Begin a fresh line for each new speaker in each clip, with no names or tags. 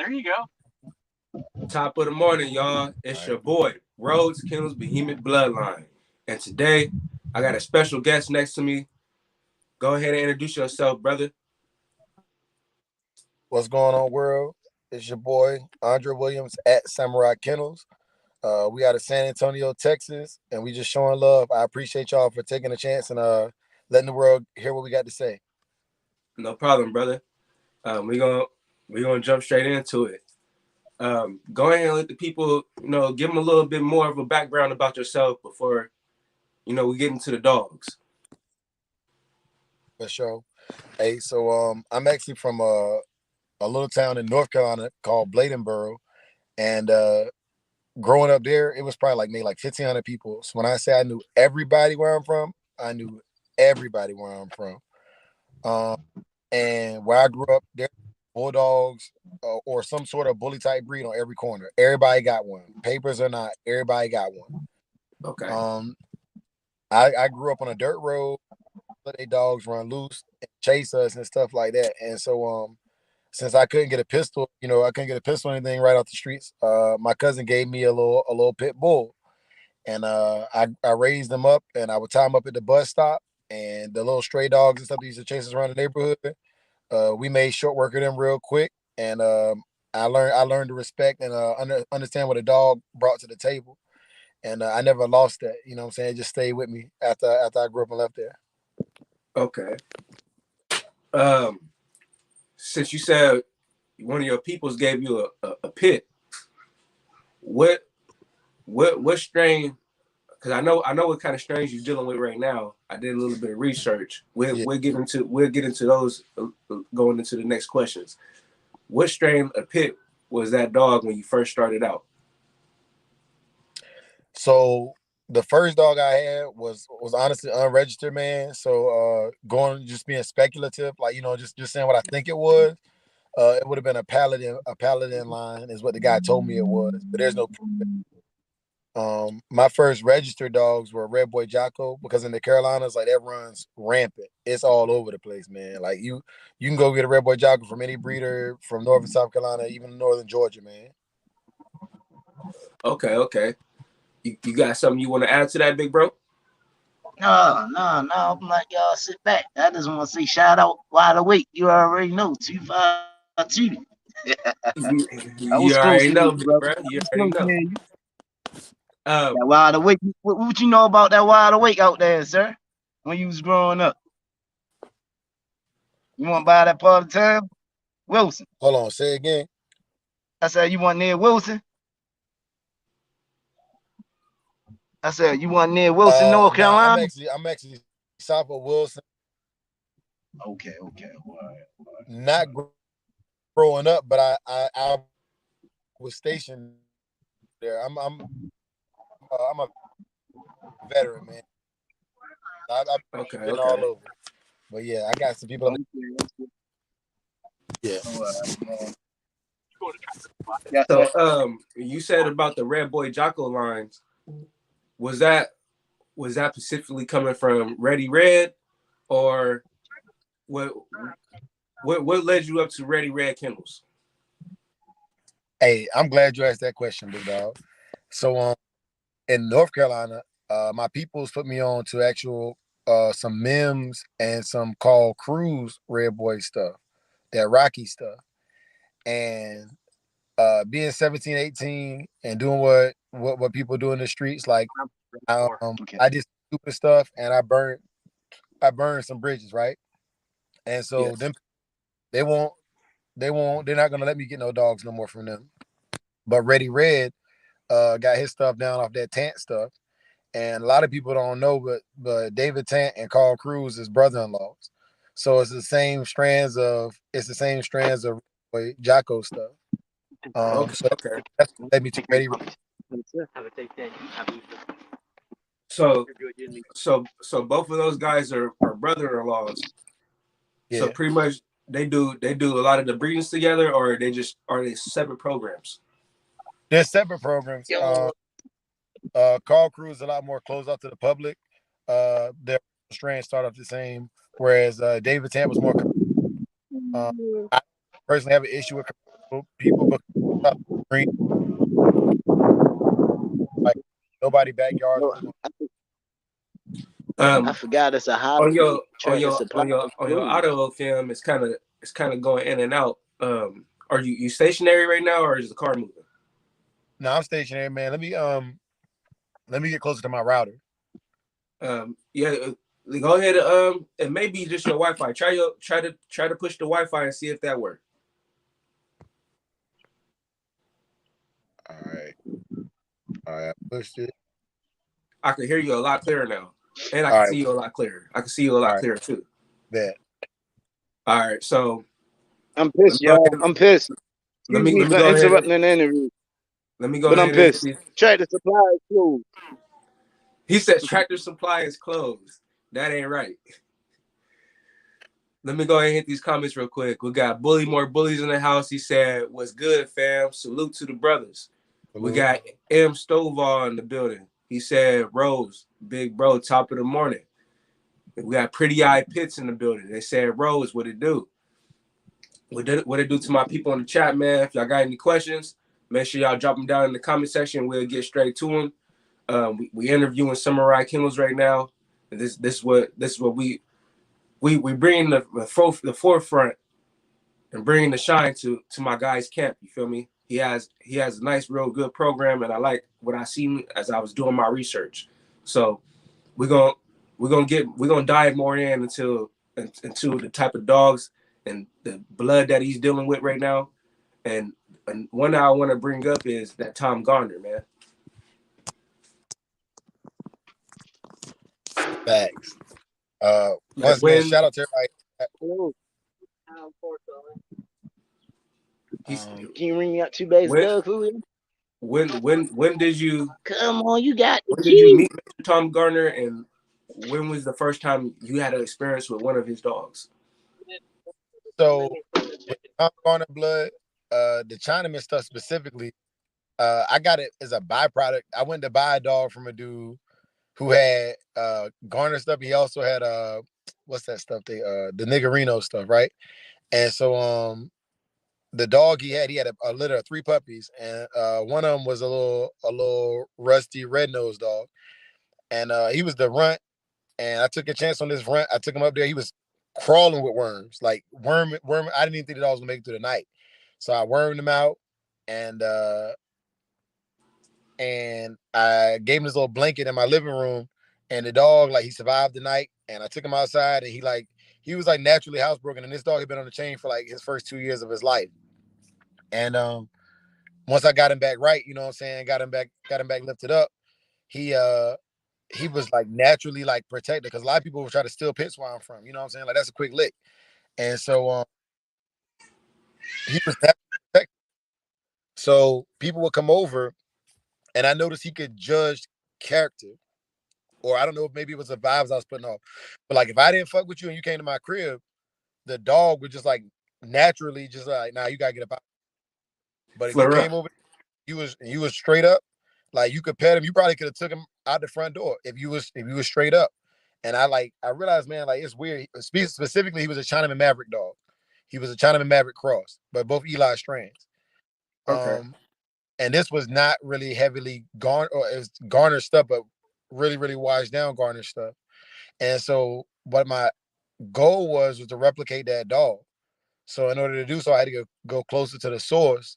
There you go.
Top of the morning, y'all. It's your boy, Rhodes Kennels Behemoth Bloodline. And today, I got a special guest next to me. Go ahead and introduce yourself, brother.
What's going on, world? It's your boy, Andre Williams at Samurai Kennels. We out of San Antonio, Texas, and we just showing love. I appreciate y'all for taking a chance and letting the world hear what we got to say.
No problem, brother. We're gonna jump straight into it. Go ahead and let the people, give them a little bit more of a background about yourself before, we get into the dogs.
For sure. Hey, so I'm actually from a little town in North Carolina called Bladenboro, and growing up there, it was probably like maybe 1,500 people. So when I say I knew everybody where I'm from, I knew everybody where I'm from. And where I grew up, there bulldogs or some sort of bully type breed on every corner. Everybody got one. Papers or not, everybody got one.
Okay.
I grew up on a dirt road. Let their dogs run loose and chase us and stuff like that. And so since I couldn't get a pistol, I couldn't get a pistol or anything right off the streets. My cousin gave me a little pit bull, and I raised them up, and I would tie them up at the bus stop, and the little stray dogs and stuff that used to chase us around the neighborhood. We made short work of them real quick, and I learned to respect and understand what a dog brought to the table, and I never lost that. You know what I'm saying? It just stayed with me after I grew up and left there.
Okay. Since you said one of your peoples gave you a pit, what strain? Because I know what kind of strains you're dealing with right now. I did a little bit of research. We'll get into those going into the next questions. What strain of pit was that dog when you first started out?
So the first dog I had was honestly unregistered, man. So going just being speculative, just saying what I think it was. It would have been a paladin line is what the guy told me it was, but there's no proof. My first registered dogs were Red Boy Jocko, because in the Carolinas, that runs rampant. It's all over the place, man. Like you can go get a Red Boy Jocko from any breeder from North and South Carolina, even northern Georgia, man.
Okay. You got something you want to add to that, big bro?
No. I'm like, y'all sit back. I just want to say shout out Wide Awake. You already know 252.
You already know, bro. You already know.
That Wide Awake. What you know about that Wide Awake out there, sir? When you was growing up, you want to buy that part of town, Wilson?
Hold on, say again.
I said you want near Wilson. I said you want near Wilson, North Carolina.
I'm actually south of Wilson.
Okay. All right.
Not growing up, but I was stationed there. I'm a veteran, man. I've been all over. But yeah, I got some people. Yeah.
So you said about the Red Boy Jocko lines. Was that specifically coming from Ready Red, or what led you up to Ready Red Kennels?
Hey, I'm glad you asked that question, big dog. So in North Carolina, my peoples put me on to actual some Mims and some Call Cruz Red Boy stuff, that Rocky stuff. And being 17, 18 and doing what people do in the streets, I did stupid stuff, and I burned some bridges, right? And so yes. They're not gonna let me get no dogs no more from them. But Ready Red got his stuff down off that Tant stuff. And a lot of people don't know, but David Tant and Carl Cruz is brother-in-laws. So it's the same strands of Jocko stuff. So that's what led me to Ready Red.
So both of those guys are brother-in-laws. Yeah. So pretty much they do a lot of the breedings together, or are they separate programs?
They're separate programs. Carl Cruz is a lot more closed off to the public. Their strains start off the same, whereas David Tant was more. I personally have an issue with people become green, like nobody backyards
No,
really going.
I
Um,
forgot it's a
on
holiday.
your on
Tractor
your
Supply
on your
is
on your
closed.
auto film, it's kind of going in and out. Are you stationary right now, or is the car moving?
No, I'm stationary, man. Let me get closer to my router.
Yeah, go ahead. It may be just your Wi-Fi. Try to push the Wi-Fi and see if that works.
All right, all right. I pushed it.
I can hear you a lot clearer now, and I
All
can
right,
see you a lot clearer. I can see you a
all
lot
right.
clearer too.
Bet.
All right, so
I'm
let
pissed,
me go
y'all.
ahead.
I'm pissed.
Let
Excuse
me
me
let me
for
go ahead and
interrupting an interview,
let me go
but I'm
ahead and
pissed.
see.
Tractor Supply is closed.
He says Tractor Supply is closed. That ain't right. Let me go ahead and hit these comments real quick. We got more bullies in the house. He said, "What's good, fam? Salute to the brothers." We
Salute.
got M Stovall in the building. He said, "Rose, big bro, top of the morning." We got Pretty Eye Pits in the building. They said, "Rose, what it do?" What it do to my people in the chat, man? If y'all got any questions, make sure y'all drop them down in the comment section. We'll get straight to them. We interviewing Samurai Kennels right now. And this is what we bring the forefront and bringing the shine to my guy's camp. You feel me? He has a nice, real good program, and I like what I seen as I was doing my research. So we're gonna we're gonna dive more into the type of dogs and the blood that he's dealing with right now. And one I want to bring up is that Tom Garner, man.
Facts.
Like
Once again,
when
shout out to everybody.
Hello.
he's
Can you ring me up 2 bags of
when
dog food?
when did you
Come on, you got the
when did you
key.
meet Mr. Tom Garner, and when was the first time you had an experience with one of his dogs?
So with Tom Garner blood, the Chinaman stuff specifically, I got it as a byproduct. I went to buy a dog from a dude who had Garner stuff. He also had what's that stuff? The Niggerino stuff, right? And so the dog he had a litter of 3 puppies, and one of them was a little rusty red nosed dog, and he was the runt. And I took a chance on this runt. I took him up there. He was crawling with worms, like worm. I didn't even think the dog was gonna make it through the night, so I wormed him out, and I gave him this little blanket in my living room, and the dog like he survived the night, and I took him outside, and he was like naturally housebroken, and this dog had been on the chain for like his first 2 years of his life, and once I got him back right, you know what I'm saying, got him back lifted up, he was like naturally like protected because a lot of people will try to steal pits where I'm from, you know what I'm saying, like that's a quick lick, and so he was naturally protected. So people would come over, and I noticed he could judge character. Or I don't know if maybe it was the vibes I was putting off. But like if I didn't fuck with you and you came to my crib, the dog would just like naturally just like, nah, you gotta get up out. But if you
Flare up.
came over, you was straight up, like you could pet him, you probably could have took him out the front door if you was straight up. And I realized, man, like it's weird. Specifically, he was a Chinaman Maverick dog. He was a Chinaman Maverick cross, but both Eli strands.
Okay.
Um, and this was not really heavily Garner or it was Garner stuff, but really, really washed down Garner stuff. And so what my goal was to replicate that dog. So in order to do so, I had to go closer to the source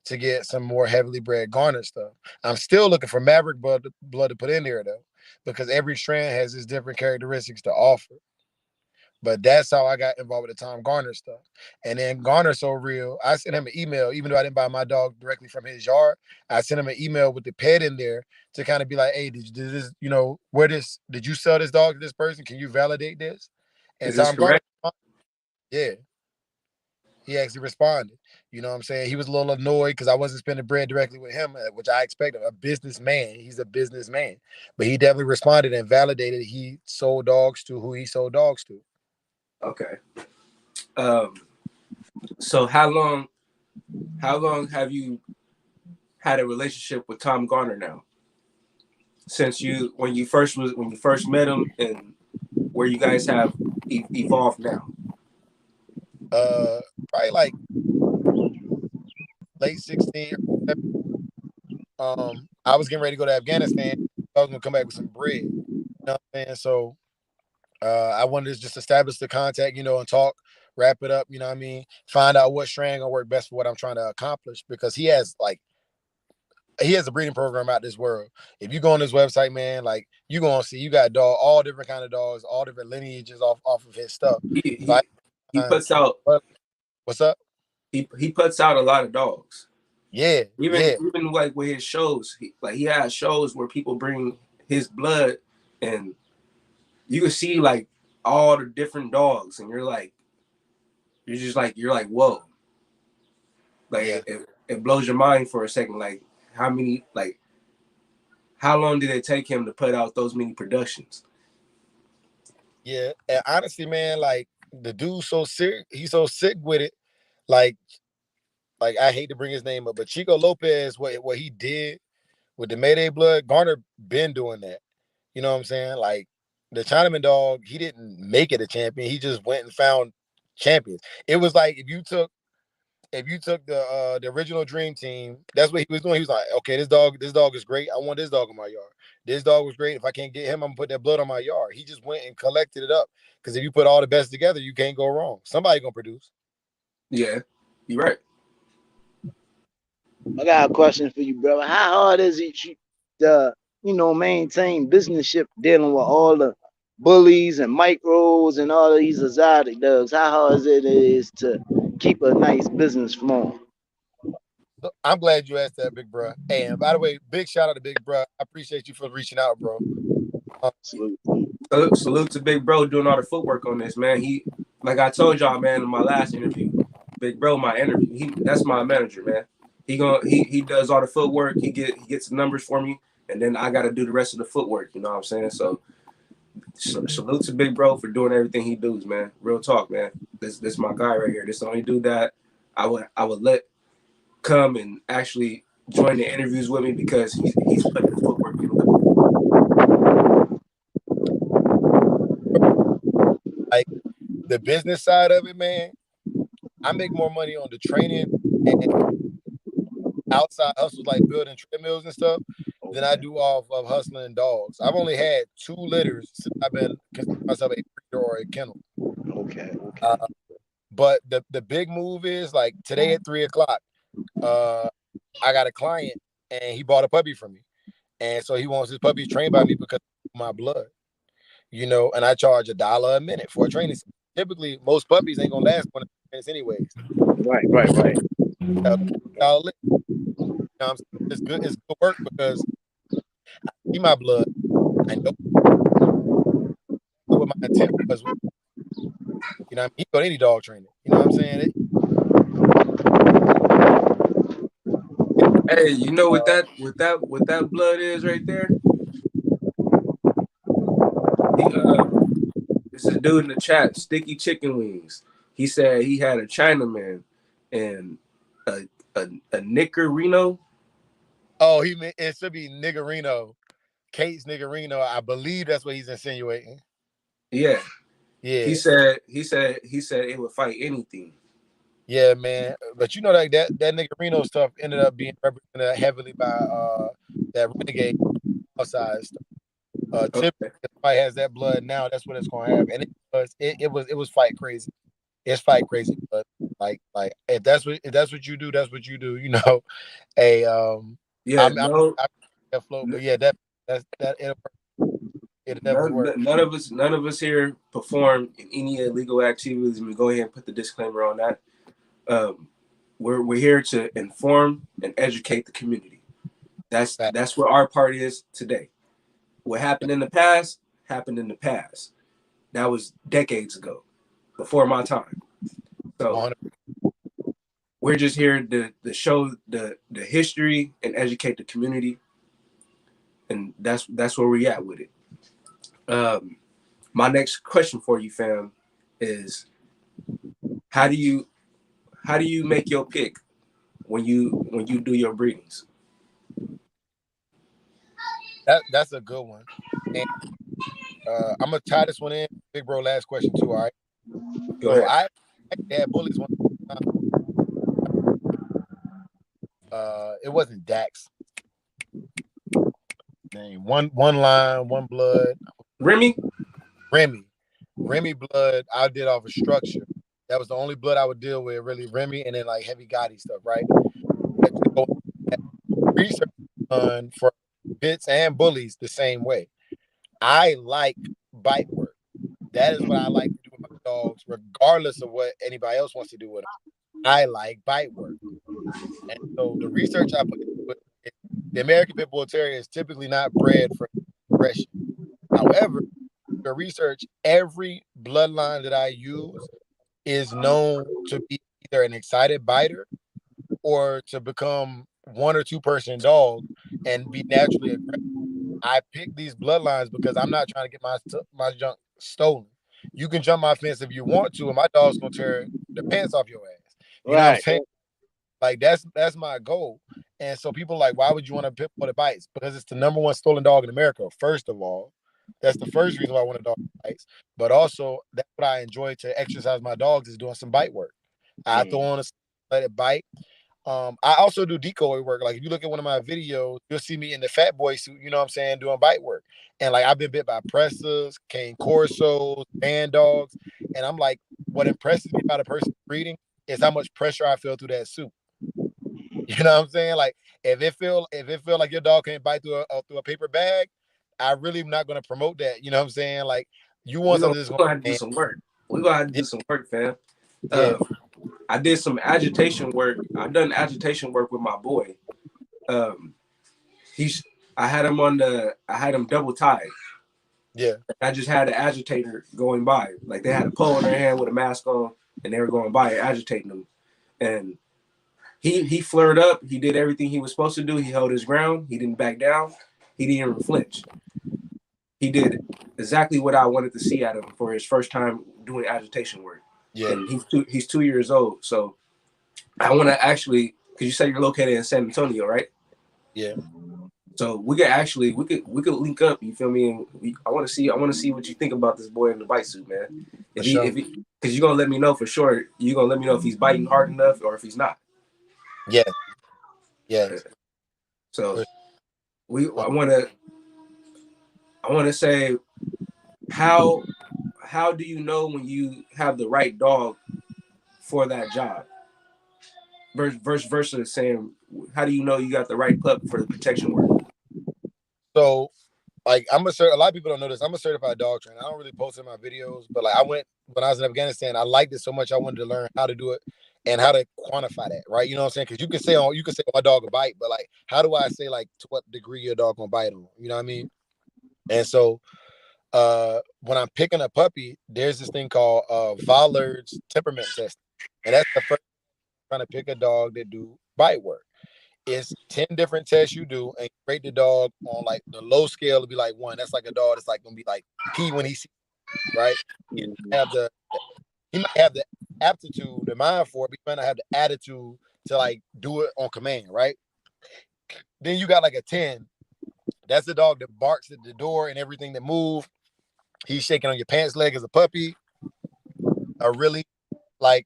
to get some more heavily bred Garner stuff. I'm still looking for Maverick blood to put in there though, because every strand has its different characteristics to offer. But that's how I got involved with the Tom Garner stuff. And then Garner's so real. I sent him an email, even though I didn't buy my dog directly from his yard. I sent him an email with the pet in there to kind of be like, hey, did this, did you sell this dog to this person? Can you validate this? And
Is this
Tom Garner,
correct?
yeah, he actually responded. You know what I'm saying? He was a little annoyed because I wasn't spending bread directly with him, which I expected. A businessman. He's a businessman. But he definitely responded and validated he sold dogs to who he sold dogs to.
Okay. Um. So how long have you had a relationship with Tom Garner now? Since when you first met him, and where you guys have evolved now?
Probably like late 16. I was getting ready to go to Afghanistan. I was gonna come back with some bread. You know what I'm saying? So I wanted to just establish the contact, and talk, wrap it up. You know what I mean? Find out what strain gonna work best for what I'm trying to accomplish because he has a breeding program out this world. If you go on his website, man, like you gonna see you got all different kind of dogs, all different lineages off of his stuff.
He
If I
he he puts out
what's up?
he puts out a lot of dogs.
Yeah,
Even
yeah,
even like with his shows, he has shows where people bring his blood, and you can see like all the different dogs, and you're like whoa, like
yeah,
it blows your mind for a second. Like how many like how long did it take him to put out those many productions?
yeah. And honestly, man, like the dude's so sick, he's so sick with it. Like, like I hate to bring his name up, but Chico Lopez, what he did with the Mayday blood, Garner been doing that. You know what I'm saying? Like the Chinaman dog, he didn't make it a champion. He just went and found champions. It was like if you took the original dream team, that's what he was doing. He was like, okay, this dog is great. I want this dog in my yard. This dog was great. If I can't get him, I'm gonna put that blood on my yard. He just went and collected it up. Because if you put all the best together, you can't go wrong. Somebody gonna produce.
Yeah, you're right.
I got a question for you, brother. How hard is it to, maintain businessship dealing with all the bullies and micros and all of these exotic dogs? How hard is it to keep a nice business flowing?
So I'm glad you asked that, big bro. And by the way, big shout out to big bro. I appreciate you for reaching out, bro.
Salute.
Salute to Big Bro doing all the footwork on this, man. He, like I told y'all, man, in my last interview, Big Bro, my interview, that's my manager, man. He does all the footwork. He gets the numbers for me, and then I got to do the rest of the footwork. You know what I'm saying? So salute to Big Bro for doing everything he does, man. Real talk, man. This my guy right here. This the only dude that I would let come and actually join the interviews with me because he's putting the footwork in.
Like the business side of it, man. I make more money on the training and outside hustles like building treadmills and stuff than I do off of hustling dogs. I've only had 2 litters since I've been considering myself a breeder or a kennel.
Okay.
But the big move is like today at 3:00, I got a client and he bought a puppy from me. And so he wants his puppy trained by me because of my blood. And I charge $1 a minute for a training. Typically, most puppies ain't gonna last 20 minutes anyways.
Right.
It's good. It's good work because I see my blood. I know what my intent was. I mean, he go to any dog trainer. You know what I'm saying?
Hey, you know what that blood is right there? This is a dude in the chat, Sticky Chicken Wings. He said he had a Chinaman and a Nickerino.
Oh, it should be Niggerino. Kate's Niggerino. I believe that's what he's insinuating.
Yeah.
Yeah.
He said it would fight anything.
Yeah, man. But that Niggerino stuff ended up being represented heavily by that renegade outside stuff. Typically, if somebody has that blood now, that's what it's gonna have. And it was fight crazy. It's fight crazy, but like if that's what you do, that's what you do. Hey,
Yeah,
I'm afloat, but yeah, that's that it'll definitely work.
none of us here perform in any illegal activities. We go ahead and put the disclaimer on that. We're here to inform and educate the community. That's what our part is today. What happened in the past happened in the past. That was decades ago, before my time. So we're just here to show the history and educate the community, and that's where we at with it. My next question for you, fam, is how do you make your pick when you do your breedings?
That's a good one. And I'm gonna tie this one in, big bro. Last question too. All right.
Go ahead.
I had bullies one time. It wasn't Dax. Name one line, one blood.
Remy.
Remy blood. I did off of structure. That was the only blood I would deal with, really. Remy, and then like heavy Gotti stuff, right? But to go research on for pits and bullies the same way. I like bite work. That is what I like to do with my dogs, regardless of what anybody else wants to do with them. I like bite work. And so the research I put into it, the American Pit Bull Terrier is typically not bred for aggression. However, the research, every bloodline that I use is known to be either an excited biter or to become 1 or 2 person dog and be naturally aggressive. I pick these bloodlines because I'm not trying to get my junk stolen. You can jump my fence if you want to, and my dog's gonna tear the pants off your ass. You know what I'm
Right.
saying? Like that's my goal. And so people are like, why would you want a pit bull that bites? Because it's the #1 stolen dog in America. First of all, that's the first reason why I want a dog that bites. But also, that's what I enjoy to exercise my dogs is doing some bite work. I throw on a let it bite. I also do decoy work. Like if you look at one of my videos, you'll see me in the fat boy suit, you know what I'm saying, doing bite work. And like I've been bit by Pressas, Cane Corsos, band dogs. And I'm like, what impresses me about a person breeding is how much pressure I feel through that suit. You know what I'm saying? Like if it feel like your dog can't bite through a paper bag, I really am not gonna promote that. You know what I'm saying? Like you want something that's
We gonna have to do some work. We gonna have to do some work, fam.
yeah.
I did some agitation work. I've done agitation work with my boy. He's I had him double tied.
Yeah.
I just had an agitator going by. Like they had a pole in their hand with a mask on and they were going by agitating them. And he flared up. He did everything he was supposed to do. He held his ground. He didn't back down. He didn't even flinch. He did exactly what I wanted to see out of him for his first time doing agitation work.
Yeah.
And he's 2 years old. So I want to actually, because you said you're located in San Antonio, right?
Yeah.
So we could link up. You feel me? And I want to see what you think about this boy in the bite suit, man. Because you're gonna let me know for sure. You're gonna let me know if he's biting hard enough or if he's not.
Yeah. Yes.
So I want to say how do you know when you have the right dog for that job versus saying how do you know you got the right pup for the protection work?
So like a lot of people don't know this. I'm a certified dog trainer. I don't really post in my videos, but like when I was in Afghanistan, I liked it so much I wanted to learn how to do it and how to quantify that, right? You know what I'm saying? Because you can say my dog will bite, but like how do I say like to what degree your dog gonna bite on? You know what I mean? And so when I'm picking a puppy, there's this thing called Vollard's temperament test. And that's the first trying to pick a dog that do bite work. It's 10 different tests you do and rate the dog on like the low scale to be like 1. That's like a dog that's like gonna be like pee when he sees, right? He might have the aptitude, the mind for it, but he might not have the attitude to like do it on command, right? Then you got like a 10. That's the dog that barks at the door and everything that moves. He's shaking on your pants leg as a puppy. Really like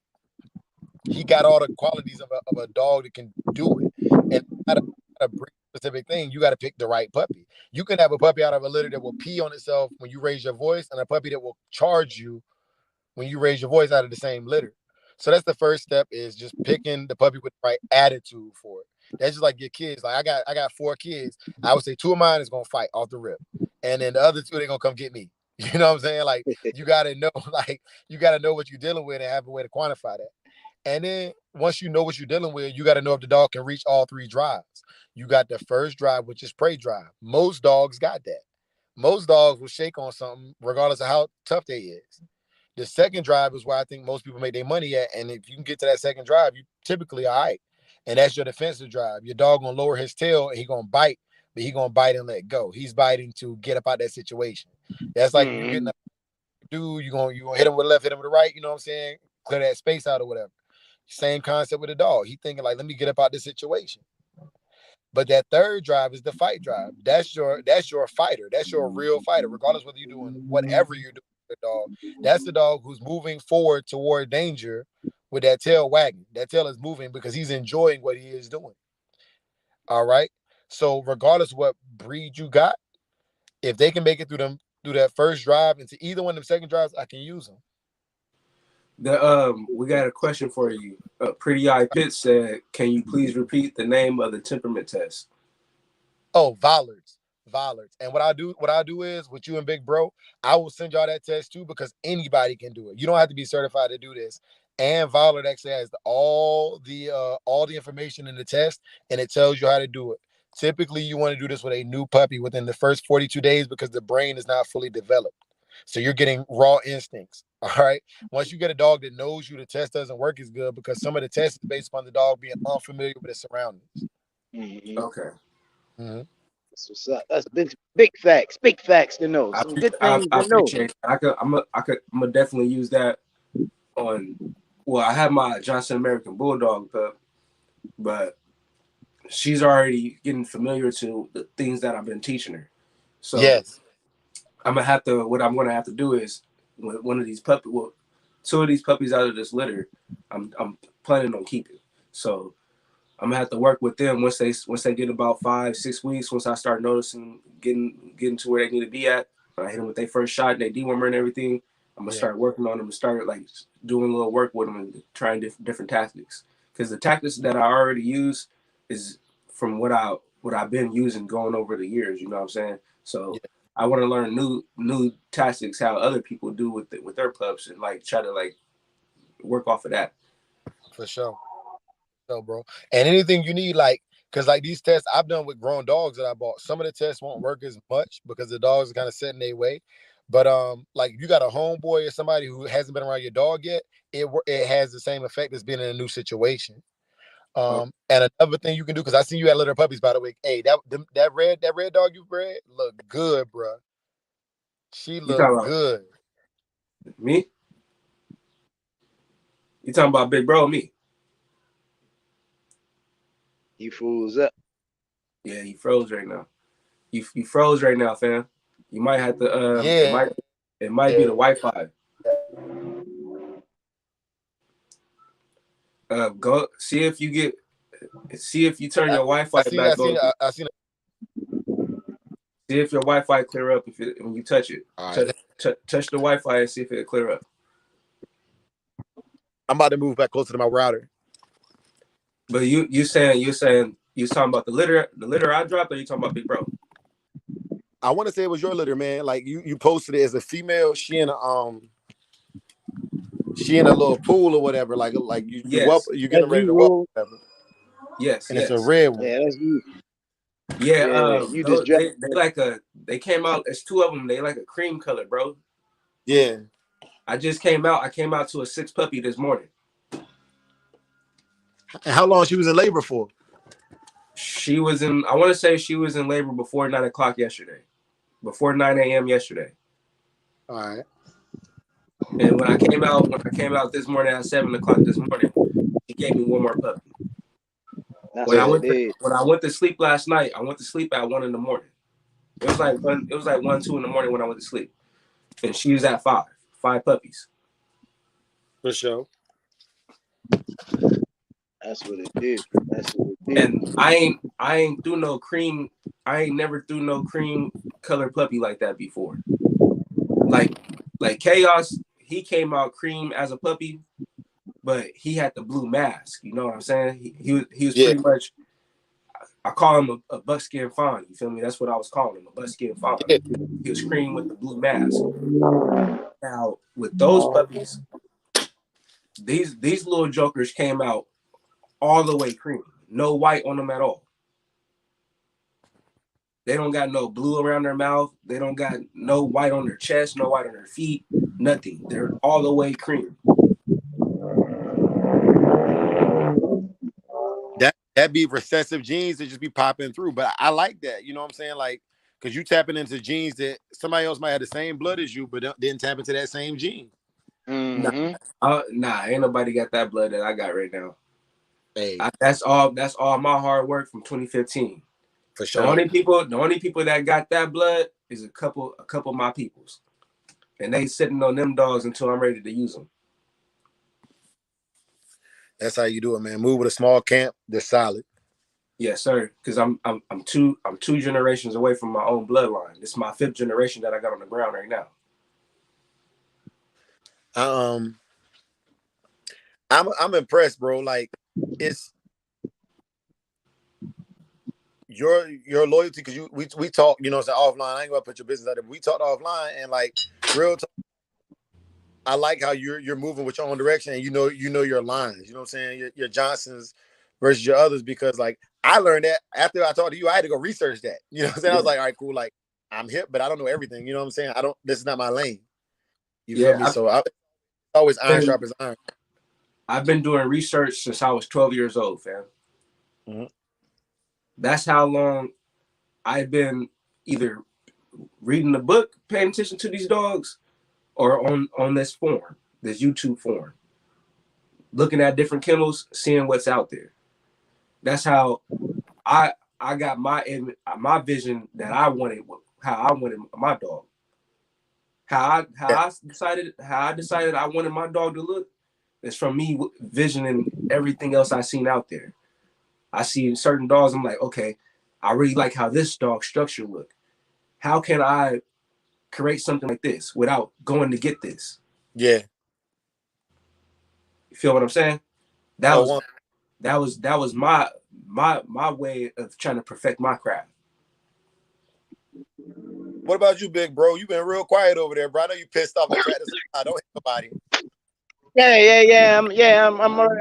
he got all the qualities of a dog that can do it. And not a breed specific thing, you got to pick the right puppy. You can have a puppy out of a litter that will pee on itself when you raise your voice, and a puppy that will charge you when you raise your voice out of the same litter. So that's the first step, is just picking the puppy with the right attitude for it. That's just like your kids. Like I got 4 kids. I would say 2 of mine is gonna fight off the rip, and then the other 2 they're gonna come get me. You know what I'm saying? Like you gotta know what you're dealing with and have a way to quantify that. And then once you know what you're dealing with, you got to know if the dog can reach all 3 drives. You got the first drive, which is prey drive. Most dogs got that. Most dogs will shake on something regardless of how tough they is. The second drive is where I think most people make their money at. And if you can get to that second drive, you typically all right. And that's your defensive drive. Your dog gonna lower his tail and he gonna bite, but he gonna bite and let go. He's biting to get up out that situation. That's like you getting a dude, you gonna hit him with the left, hit him with the right, you know what I'm saying? Clear that space out or whatever. Same concept with a dog. He thinking like, let me get up out this situation. But that third drive is the fight drive. That's your fighter. That's your real fighter, regardless whether you're doing whatever you're doing with the dog. That's the dog who's moving forward toward danger with that tail wagging. That tail is moving because he's enjoying what he is doing. All right. So regardless of what breed you got, if they can make it through that first drive into either one of them second drives, I can use them.
We got a question for you. Pretty Eye Pitt said, "Can you please repeat the name of the temperament test?"
Oh, Vollards. Vollards. And what I do is with you and Big Bro, I will send y'all that test too because anybody can do it. You don't have to be certified to do this. And Vollard actually has all the information in the test, and it tells you how to do it. Typically, you want to do this with a new puppy within the first 42 days because the brain is not fully developed. So you're getting raw instincts. All right. Once you get a dog that knows you, the test doesn't work as good because some of the test is based upon the dog being unfamiliar with its surroundings.
Mm-hmm.
Okay.
Mm-hmm.
That's what's up. That's big facts. Big facts to know. Some good
I
things to know.
appreciate it. I'm gonna definitely use that on. Well, I have my Johnson American Bulldog pup, but she's already getting familiar to the things that I've been teaching her. So
Yes.
what I'm gonna have to do is one of these two of these puppies out of this litter, I'm planning on keeping. So I'm gonna have to work with them once they get about 5-6 weeks. Once I start noticing getting to where they need to be at, when I hit them with their first shot, and they dewormer and everything, I'm gonna start working on them and start like doing a little work with them and trying different tactics. Because the tactics that I already use is from what I've been using going over the years. You know what I'm saying? So
Yeah,
I want to learn new tactics how other people do with their pups and like try to like work off of that.
for sure. So, bro. And anything you need, like, because like these tests I've done with grown dogs that I bought, some of the tests won't work as much because the dogs are kind of set in their way. But like if you got a homeboy or somebody who hasn't been around your dog yet, it has the same effect as being in a new situation. And another thing you can do, because I seen you at Litter Puppies, by the way. Hey, that red dog you bred look good, bro. She
You talking
looked
about
good.
me? You talking about big bro? Me?
You fools up.
Yeah, he froze right now. You froze right now, fam. You might have to.
Yeah.
It might be the Wi-Fi. Go see if you turn
I,
your
I
Wi-Fi
seen I
back
seen
on.
I seen.
See if your Wi-Fi clear up when you touch it.
All right,
Touch the Wi-Fi and see if it clear up.
I'm about to move back closer to my router.
But you saying you talking about the litter I dropped, or you talking about Big Bro?
I want to say it was your litter, man. Like you posted it as a female. She in a little pool or whatever. Like
Yes,
you
That's
getting ready
you,
to whoop,
Rule.
whatever.
yes,
And it's a
yes.
red one.
Yeah, that's you.
Yeah.
Yeah, you just dropped.
They came out. It's two of them. They like a cream color, bro.
Yeah.
I just came out. I came out to a 6 puppy this morning.
And how long she was in labor for?
She was in. I want to say she was in labor before 9 o'clock yesterday. Before 9 a.m. yesterday.
All right.
And when I came out this morning at 7 o'clock this morning, he gave me one more puppy.
That's
When I
what
Yeah.
it
went to,
is.
when I went to sleep last night, I went to sleep at 1 in the morning. It was like 1, 2 in the morning when I went to sleep, and she was at 5 puppies.
For sure.
That's what it is. That's what it is.
And I ain't threw no cream. I ain't never threw no cream color puppy like that before. Like Chaos, he came out cream as a puppy, but he had the blue mask. You know what I'm saying? He was
Yeah.
pretty much. I call him a buckskin fawn. You feel me? That's what I was calling him, a buckskin fawn.
Yeah.
He was cream with the blue mask. Now with those puppies, these little jokers came out all the way cream, no white on them at all. They don't got no blue around their mouth. They don't got no white on their chest, no white on their feet, nothing. They're all the way cream.
That be recessive genes that just be popping through. But I like that. You know what I'm saying? Like, because you tapping into genes that somebody else might have the same blood as you, but didn't tap into that same gene.
Nah,
Mm-hmm.
ain't nobody got that blood that I got right now.
Hey,
That's all my hard work from 2015.
for
The
sure.
only people that got that blood is a couple of my peoples, and they sitting on them dogs until I'm ready to use them.
That's how you do it, man. Move with a small camp. They're solid.
Yes, sir. Because I'm two generations away from my own bloodline. This is my 5th generation that I got on the ground right now.
Um, I'm impressed, bro. Like, it's your loyalty, because we talk, you know, it's offline. I ain't gonna put your business out there, but we talked offline, and like real talk, I like how you're moving with your own direction, and you know your lines. You know what I'm saying? Your Johnsons versus your others, because like I learned that after I talked to you, I had to go research that. You know what I'm saying? I was like, all right, cool. Like, I'm hip, but I don't know everything. You know what I'm saying? This is not my lane. You feel
Yeah,
me? So I always iron
been,
sharp as iron.
I've been doing research since I was 12 years old, fam.
Mm-hmm.
That's how long I've been either reading the book, paying attention to these dogs, or on this form, this YouTube form, looking at different kennels, seeing what's out there. That's how I got my vision that I wanted, how I wanted my dog.
Yeah,
How I decided I wanted my dog to look is from me visioning everything else I seen out there. I see certain dogs, I'm like, okay, I really like how this dog structure look. How can I create something like this without going to get this?
yeah.
You feel what I'm saying? That
Oh,
was that was my way of trying to perfect my craft.
what about you, big bro? You been real quiet over there, bro. I know you pissed off at Travis. I don't hit nobody.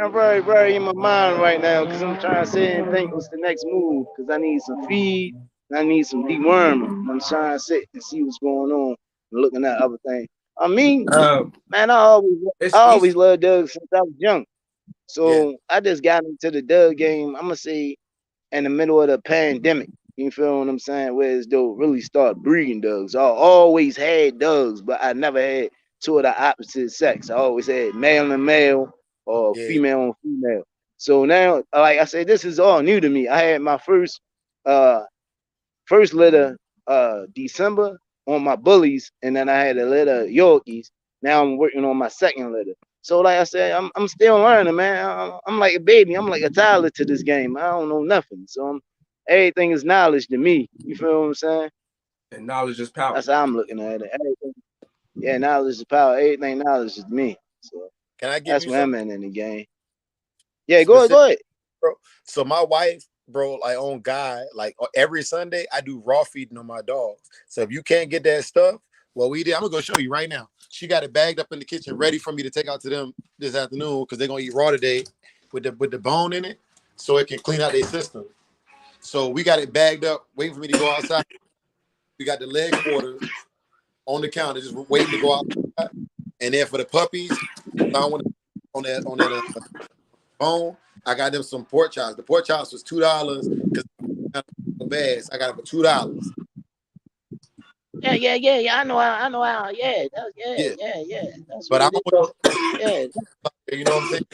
I'm very, very in my mind right now because I'm trying to sit and think what's the next move because I need some feed and I need some deworming. I'm trying to sit and see what's going on and looking at other things. I mean,
Um,
man, I
it's
always
easy.
loved Doug since I was young.
Yeah,
So I just got into the Doug game. I'm gonna say in the middle of the pandemic. You feel what I'm saying? Where it's though really start breeding dogs. I always had dogs, but I never had two of the opposite sex. I always had male and male or
yeah,
female and female. So now, like I said, this is all new to me. I had my uh first litter December on my bullies, and then I had a litter of Yorkies. Now I'm working on my second litter. So like I said, I'm still learning, man. I'm like a baby. I'm like a toddler to this game. I don't know nothing. So everything is knowledge to me. You feel what I'm saying?
And knowledge is power.
That's how I'm looking at it. Everything, yeah, knowledge is power. Everything knowledge is me. So
can I give
that's
you
where I'm
something
at in the game. Yeah, go ahead,
specific,
go ahead.
bro? So my wife, bro, like on God, like every Sunday, I do raw feeding on my dogs. So if you can't get that stuff, well, we did. I'm gonna go show you right now. She got it bagged up in the kitchen, ready for me to take out to them this afternoon because they're gonna eat raw today with the bone in it, so it can clean out their system. So we got it bagged up, waiting for me to go outside. We got the leg quarters on the counter, just waiting to go outside. And then for the puppies, I want on that bone. I got them some pork chops. The pork chops was $2 because so bad. So I got it for $2.
Yeah. I know how. Yeah,
Yeah,
yeah. That's
but
what
I'm
it is.
always,
Yeah,
you know what I'm saying?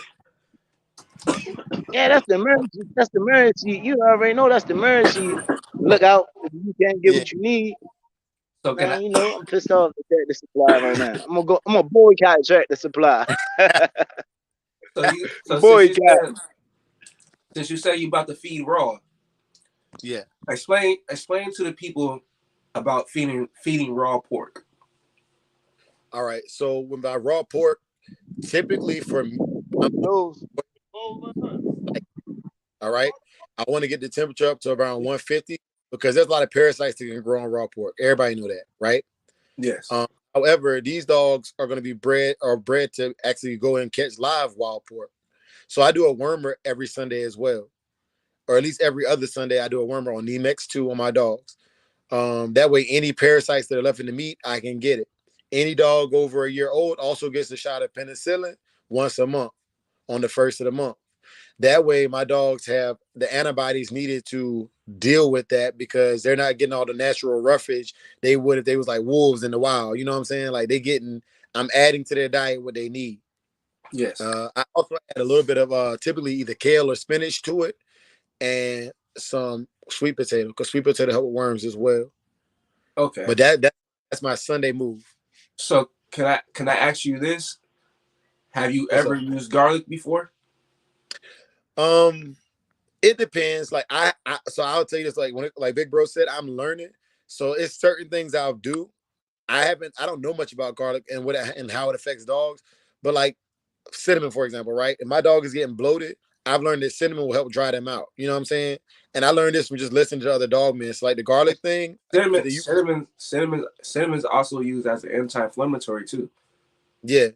yeah, that's the emergency. That's the emergency. You already know that's the emergency. Look out if you can't get
Yeah.
what you need.
So can I?
Man, you know, I'm pissed off at Tractor Supply right now. I'm gonna boycott Tractor Supply.
So
Boycott.
since you say you about to feed raw,
Yeah.
explain to the people about feeding raw pork.
All right. So when by raw pork, typically for me, I'm
Those.
like, all right, I want to get the temperature up to around 150 because there's a lot of parasites that can grow on raw pork. Everybody know that, right?
Yes.
Um, However, these dogs are going to be bred to actually go and catch live wild pork. So I do a wormer every Sunday as well, or at least every other Sunday I do a wormer on Nemex 2 on my dogs. That way, any parasites that are left in the meat, I can get it. Any dog over a year old also gets a shot of penicillin once a month on the first of the month. That way, my dogs have the antibodies needed to deal with that because they're not getting all the natural roughage they would if they was like wolves in the wild. You know what I'm saying? Like I'm adding to their diet what they need.
Yes.
I also add a little bit of typically either kale or spinach to it and some sweet potato because sweet potato help with worms as well.
Okay.
But that's my Sunday move.
So can I ask you this? Have you
What's
ever
up?
used garlic before?
Um, It depends. Like so I'll tell you this. Like like Big Bro said, I'm learning. So it's certain things I'll do. I don't know much about garlic and and how it affects dogs, but like cinnamon, for example, right? If my dog is getting bloated, I've learned that cinnamon will help dry them out. You know what I'm saying? And I learned this from just listening to other dog men. It's like the garlic thing.
Cinnamon's also used as an anti-inflammatory too.
Yeah.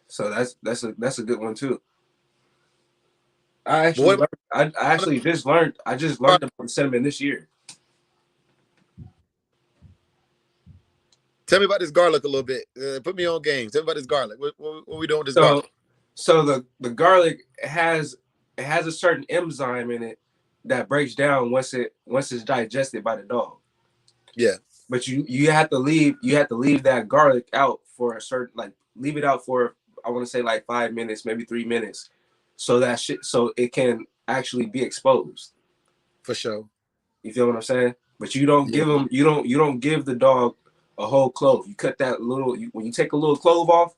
So that's a good one too. I just learned about cinnamon this year.
Tell me about this garlic a little bit. Put me on game. Tell me about this garlic. What we doing with this garlic?
So the garlic has a certain enzyme in it that breaks down once it's digested by the dog.
Yeah.
But you have to leave that garlic out for a certain, like, leave it out for, I want to say, like 5 minutes, maybe 3 minutes, so it can actually be exposed.
For sure.
You feel what I'm saying? But you don't give them, you don't give the dog a whole clove. You cut that little, when you take a little clove off,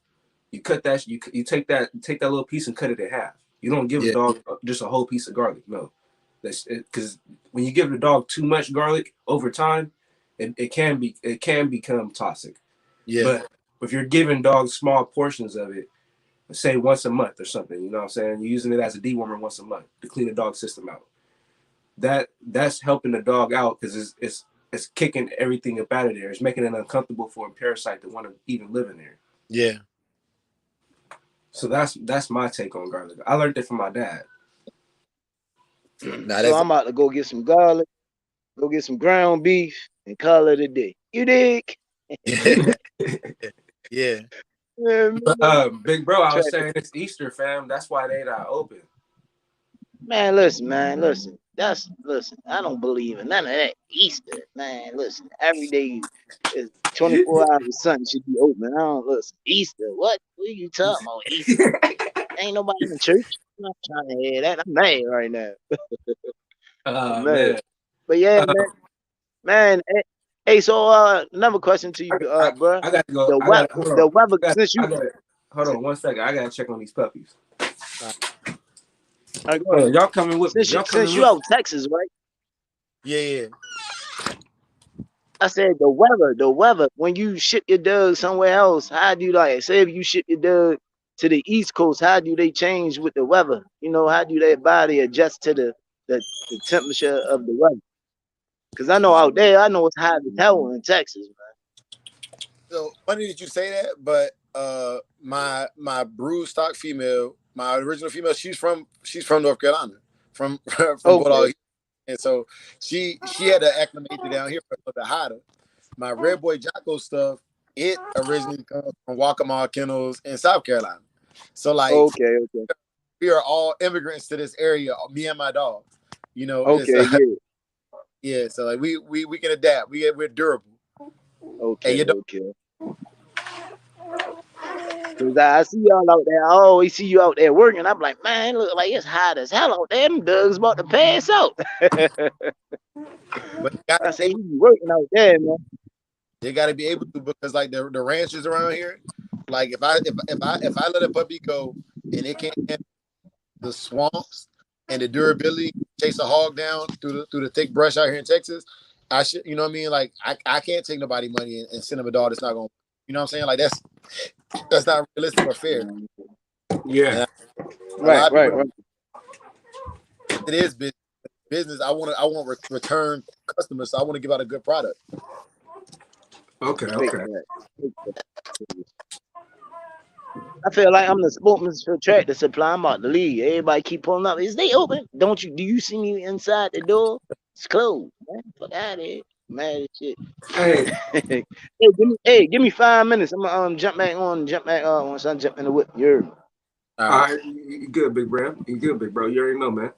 you cut that, you take that little piece and cut it in half. You don't give a dog just a whole piece of garlic. No, that's because when you give the dog too much garlic over time, it can become toxic.
Yeah.
But if you're giving dogs small portions of it, say once a month or something, you know what I'm saying? You're using it as a dewormer once a month to clean the dog system out. That's helping the dog out because it's kicking everything up out of there. It's making it uncomfortable for a parasite to want to even live in there.
Yeah.
So that's my take on garlic. I learned it from my dad.
So I'm about to go get some garlic, go get some ground beef, and call it a day. You dig?
Yeah.
Big bro, I was saying it's Easter, fam. That's why they not open.
Man, listen. I don't believe in none of that Easter, man. Listen, every day is 24 hours. Something should be open. I don't listen. Easter, what? What are you talking about? Easter? Ain't nobody in the church. I'm not trying to hear that. I'm mad right now.
Man.
But yeah, man. Hey, so another question to you, bro.
I got to go.
The weather.
Hold on 1 second. I gotta check on these puppies.
Y'all coming with me? Since you out Texas, right?
Yeah.
I said the weather. When you ship your dog somewhere else, how do you say if you ship your dog to the East Coast, how do they change with the weather? You know, how do their body adjust to the temperature of the weather? Because I know out there, I know it's hot as hell in Texas, man.
So funny that you say that, but my brood stock female, my original female, she's from North Carolina, from Fort. And so she had to acclimate to down here for a little bit hotter. My Red Boy Jocko stuff, it originally comes from Waccamaw Kennels in South Carolina. So like, we are all immigrants to this area. Me and my dog, you know. Yeah. So like we can adapt. We're durable.
Okay. Cause I see y'all out there. I always see you out there working. I'm like, man, look like it's hot as hell out there. Them dogs about to pass out.
But
I say you working out there, man.
They got to be able to, because like the ranches around here, like if I let a puppy go and it can't handle the swamps and the durability, chase a hog down through the thick brush out here in Texas, I should, you know what I mean? Like I can't take nobody money and send them a dog that's not gonna, you know what I'm saying? Like that's not realistic or fair.
Yeah.
Right.
It is business. I want return customers, so I want to give out a good product.
Okay.
I feel like I'm the spokesman for Tractor Supply. I'm about to leave. Everybody keep pulling up. Is they open? Do you see me inside the door? It's closed, man. Fuck out of here. Mad as shit.
Hey.
Give me 5 minutes. I'm gonna jump back once I jump in the whip. You're
all right. You good, big bro. You good, big bro. You already know, man.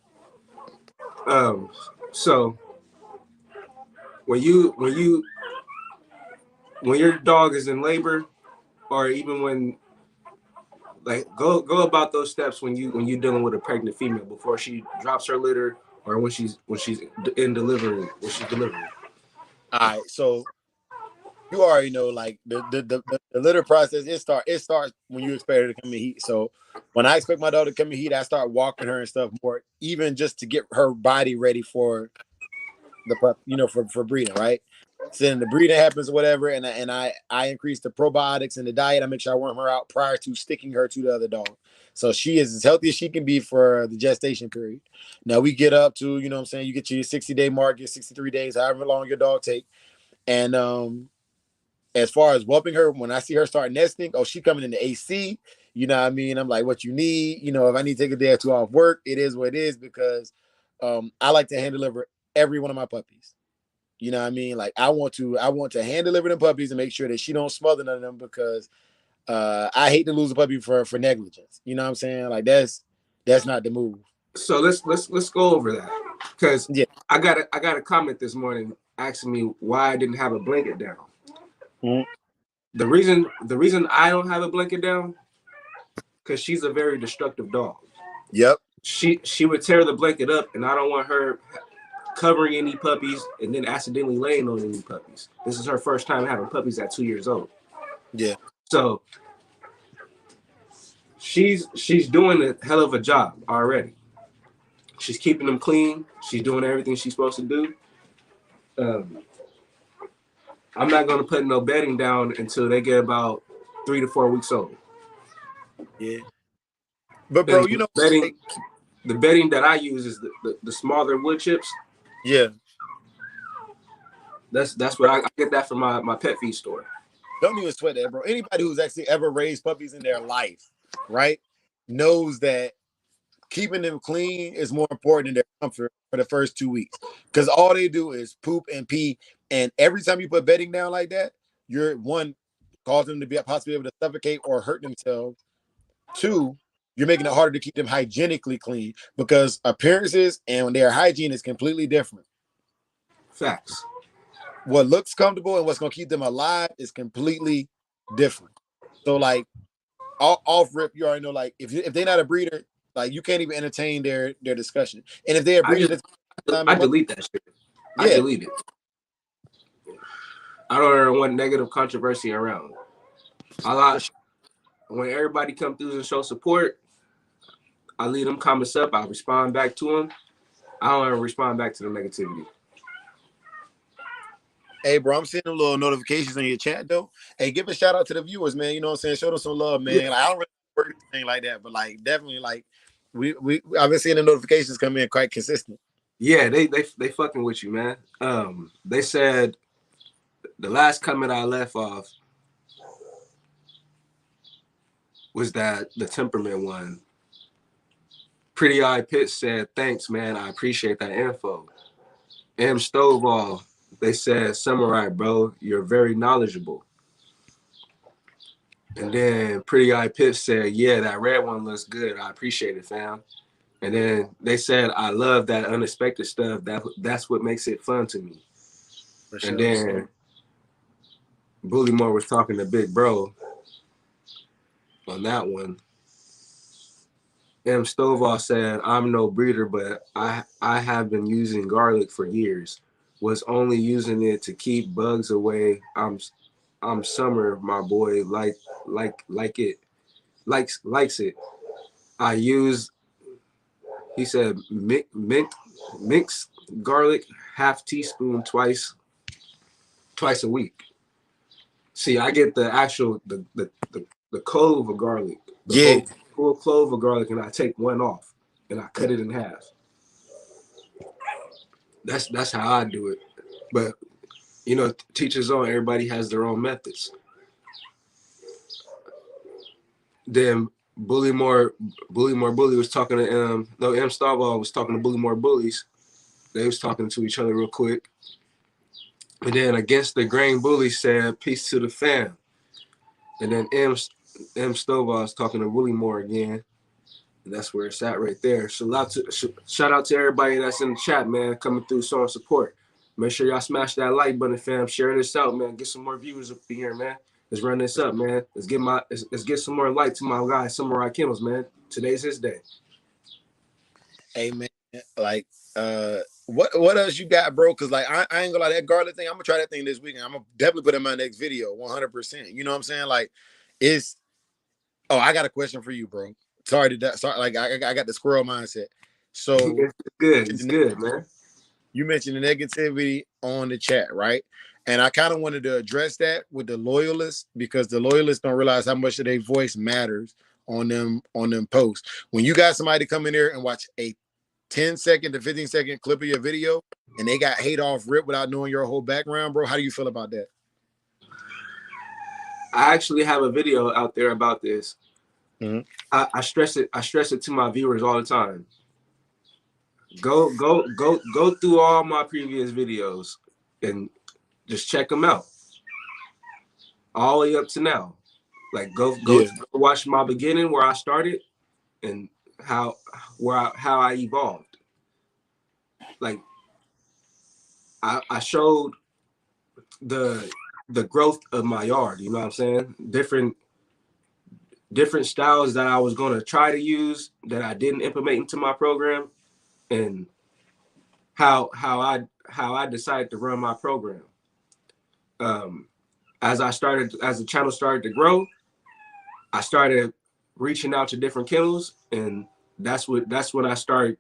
So when your dog is in labor, or even when, like, go about those steps when you're dealing with a pregnant female before she drops her litter, or when she's delivering. All
right, so you already know, like the litter process. It starts when you expect her to come in heat. So when I expect my daughter to come in heat, I start walking her and stuff more, even just to get her body ready for the pup, for breeding, right? So then the breeding happens or whatever, and I increase the probiotics in the diet. I make sure I worm her out prior to sticking her to the other dog. So she is as healthy as she can be for the gestation period. Now we get up to, what I'm saying, you get your 60-day mark, your 63 days, however long your dog take. And as far as whelping her, when I see her start nesting, oh, she coming in the AC. You know what I mean? I'm like, what you need? If I need to take a day or two off work, it is what it is, because I like to hand deliver every one of my puppies. You know what I mean? Like I want to hand deliver them puppies and make sure that she don't smother none of them, because I hate to lose a puppy for negligence. You know what I'm saying? Like that's not the move.
So let's go over that, because
Yeah.
I got a comment this morning asking me why I didn't have a blanket down.
Mm-hmm.
The reason I don't have a blanket down, because she's a very destructive dog.
Yep.
She would tear the blanket up, and I don't want her covering any puppies and then accidentally laying on any puppies. This is her first time having puppies at 2 years old.
Yeah.
So she's doing a hell of a job already. She's keeping them clean. She's doing everything she's supposed to do. I'm not going to put no bedding down until they get about 3 to 4 weeks old.
Yeah. But bro,
And the bedding that I use is the smaller wood chips.
Yeah.
That's what I get that from my pet feed store.
Don't even sweat that, bro. Anybody who's actually ever raised puppies in their life, right, knows that keeping them clean is more important than their comfort for the first 2 weeks. Because all they do is poop and pee. And every time you put bedding down like that, you're, one, causing them to be possibly able to suffocate or hurt themselves. Two, you're making it harder to keep them hygienically clean, because appearances and their hygiene is completely different.
Facts.
What looks comfortable and what's going to keep them alive is completely different. So, like, off rip, you already know, like, if they're not a breeder, like, you can't even entertain their discussion. And if they're a breeder,
I delete that shit.
Yeah.
I delete it. I don't want negative controversy around. When everybody come through and show support, I leave them comments up. I respond back to them. I don't ever respond back to the negativity.
Hey, bro, I'm seeing a little notifications on your chat, though. Hey, give a shout out to the viewers, man. You know what I'm saying? Show them some love, man.
Yeah.
Like, I don't really work anything like that, but like, definitely, like, I've been seeing the notifications come in quite consistent.
Yeah, they fucking with you, man. They said the last comment I left off was that the Temperament one. Pretty Eye Pitch said, "Thanks, man. I appreciate that info." M Stovall, they said, "Samurai, bro, you're very knowledgeable." And then Pretty Eye Pitch said, "Yeah, that red one looks good. I appreciate it, fam." And then they said, "I love that unexpected stuff. That's what makes it fun to me." For sure. And then Bullymore was talking to Big Bro on that one. M Stovall said, "I'm no breeder, but I have been using garlic for years. Was only using it to keep bugs away. I'm Summer, my boy, like it. Likes it. I use," he said, mix garlic, half teaspoon twice a week. See, I get the actual the clove of garlic, the whole clove of garlic, and I take one off and I cut it in half. That's how I do it. But teachers on, everybody has their own methods. Then Bully was talking to M Starball was talking to Bullymore Bullies. They was talking to each other real quick. And then Against the Grain Bully said, "Peace to the fam." And then M Stovall is talking to Bullymore again. And that's where it's at right there. Shout out to everybody that's in the chat, man, coming through showing support. Make sure y'all smash that like button, fam. Share this out, man. Get some more viewers up in here, man. Let's run this up, man. Let's get some more light to my guy, Samurai Kennels, man. Today's his day.
Hey, man, like what else you got, bro? Because like I ain't gonna lie, that garlic thing, I'm gonna try that thing this weekend. I'm gonna definitely put it in my next video, 100%. You know what I'm saying? Like, it's oh, I got a question for you, bro. Sorry, like I got the squirrel mindset. So
It's good, man.
you mentioned the negativity on the chat, right? And I kind of wanted to address that with the loyalists because the loyalists don't realize how much of their voice matters on them posts. When you got somebody come in there and watch a 10-second to 15-second clip of your video and they got hate off rip without knowing your whole background, bro, how do you feel about that?
I actually have a video out there about this.
Mm-hmm.
I stress it to my viewers all the time. Go through all my previous videos and just check them out all the way up to now. Like go watch my beginning where I started and how I evolved. Like I showed the growth of my yard. You know what I'm saying? Different styles that I was going to try to use that I didn't implement into my program, and how I decided to run my program. As the channel started to grow, I started reaching out to different kennels, and that's when I started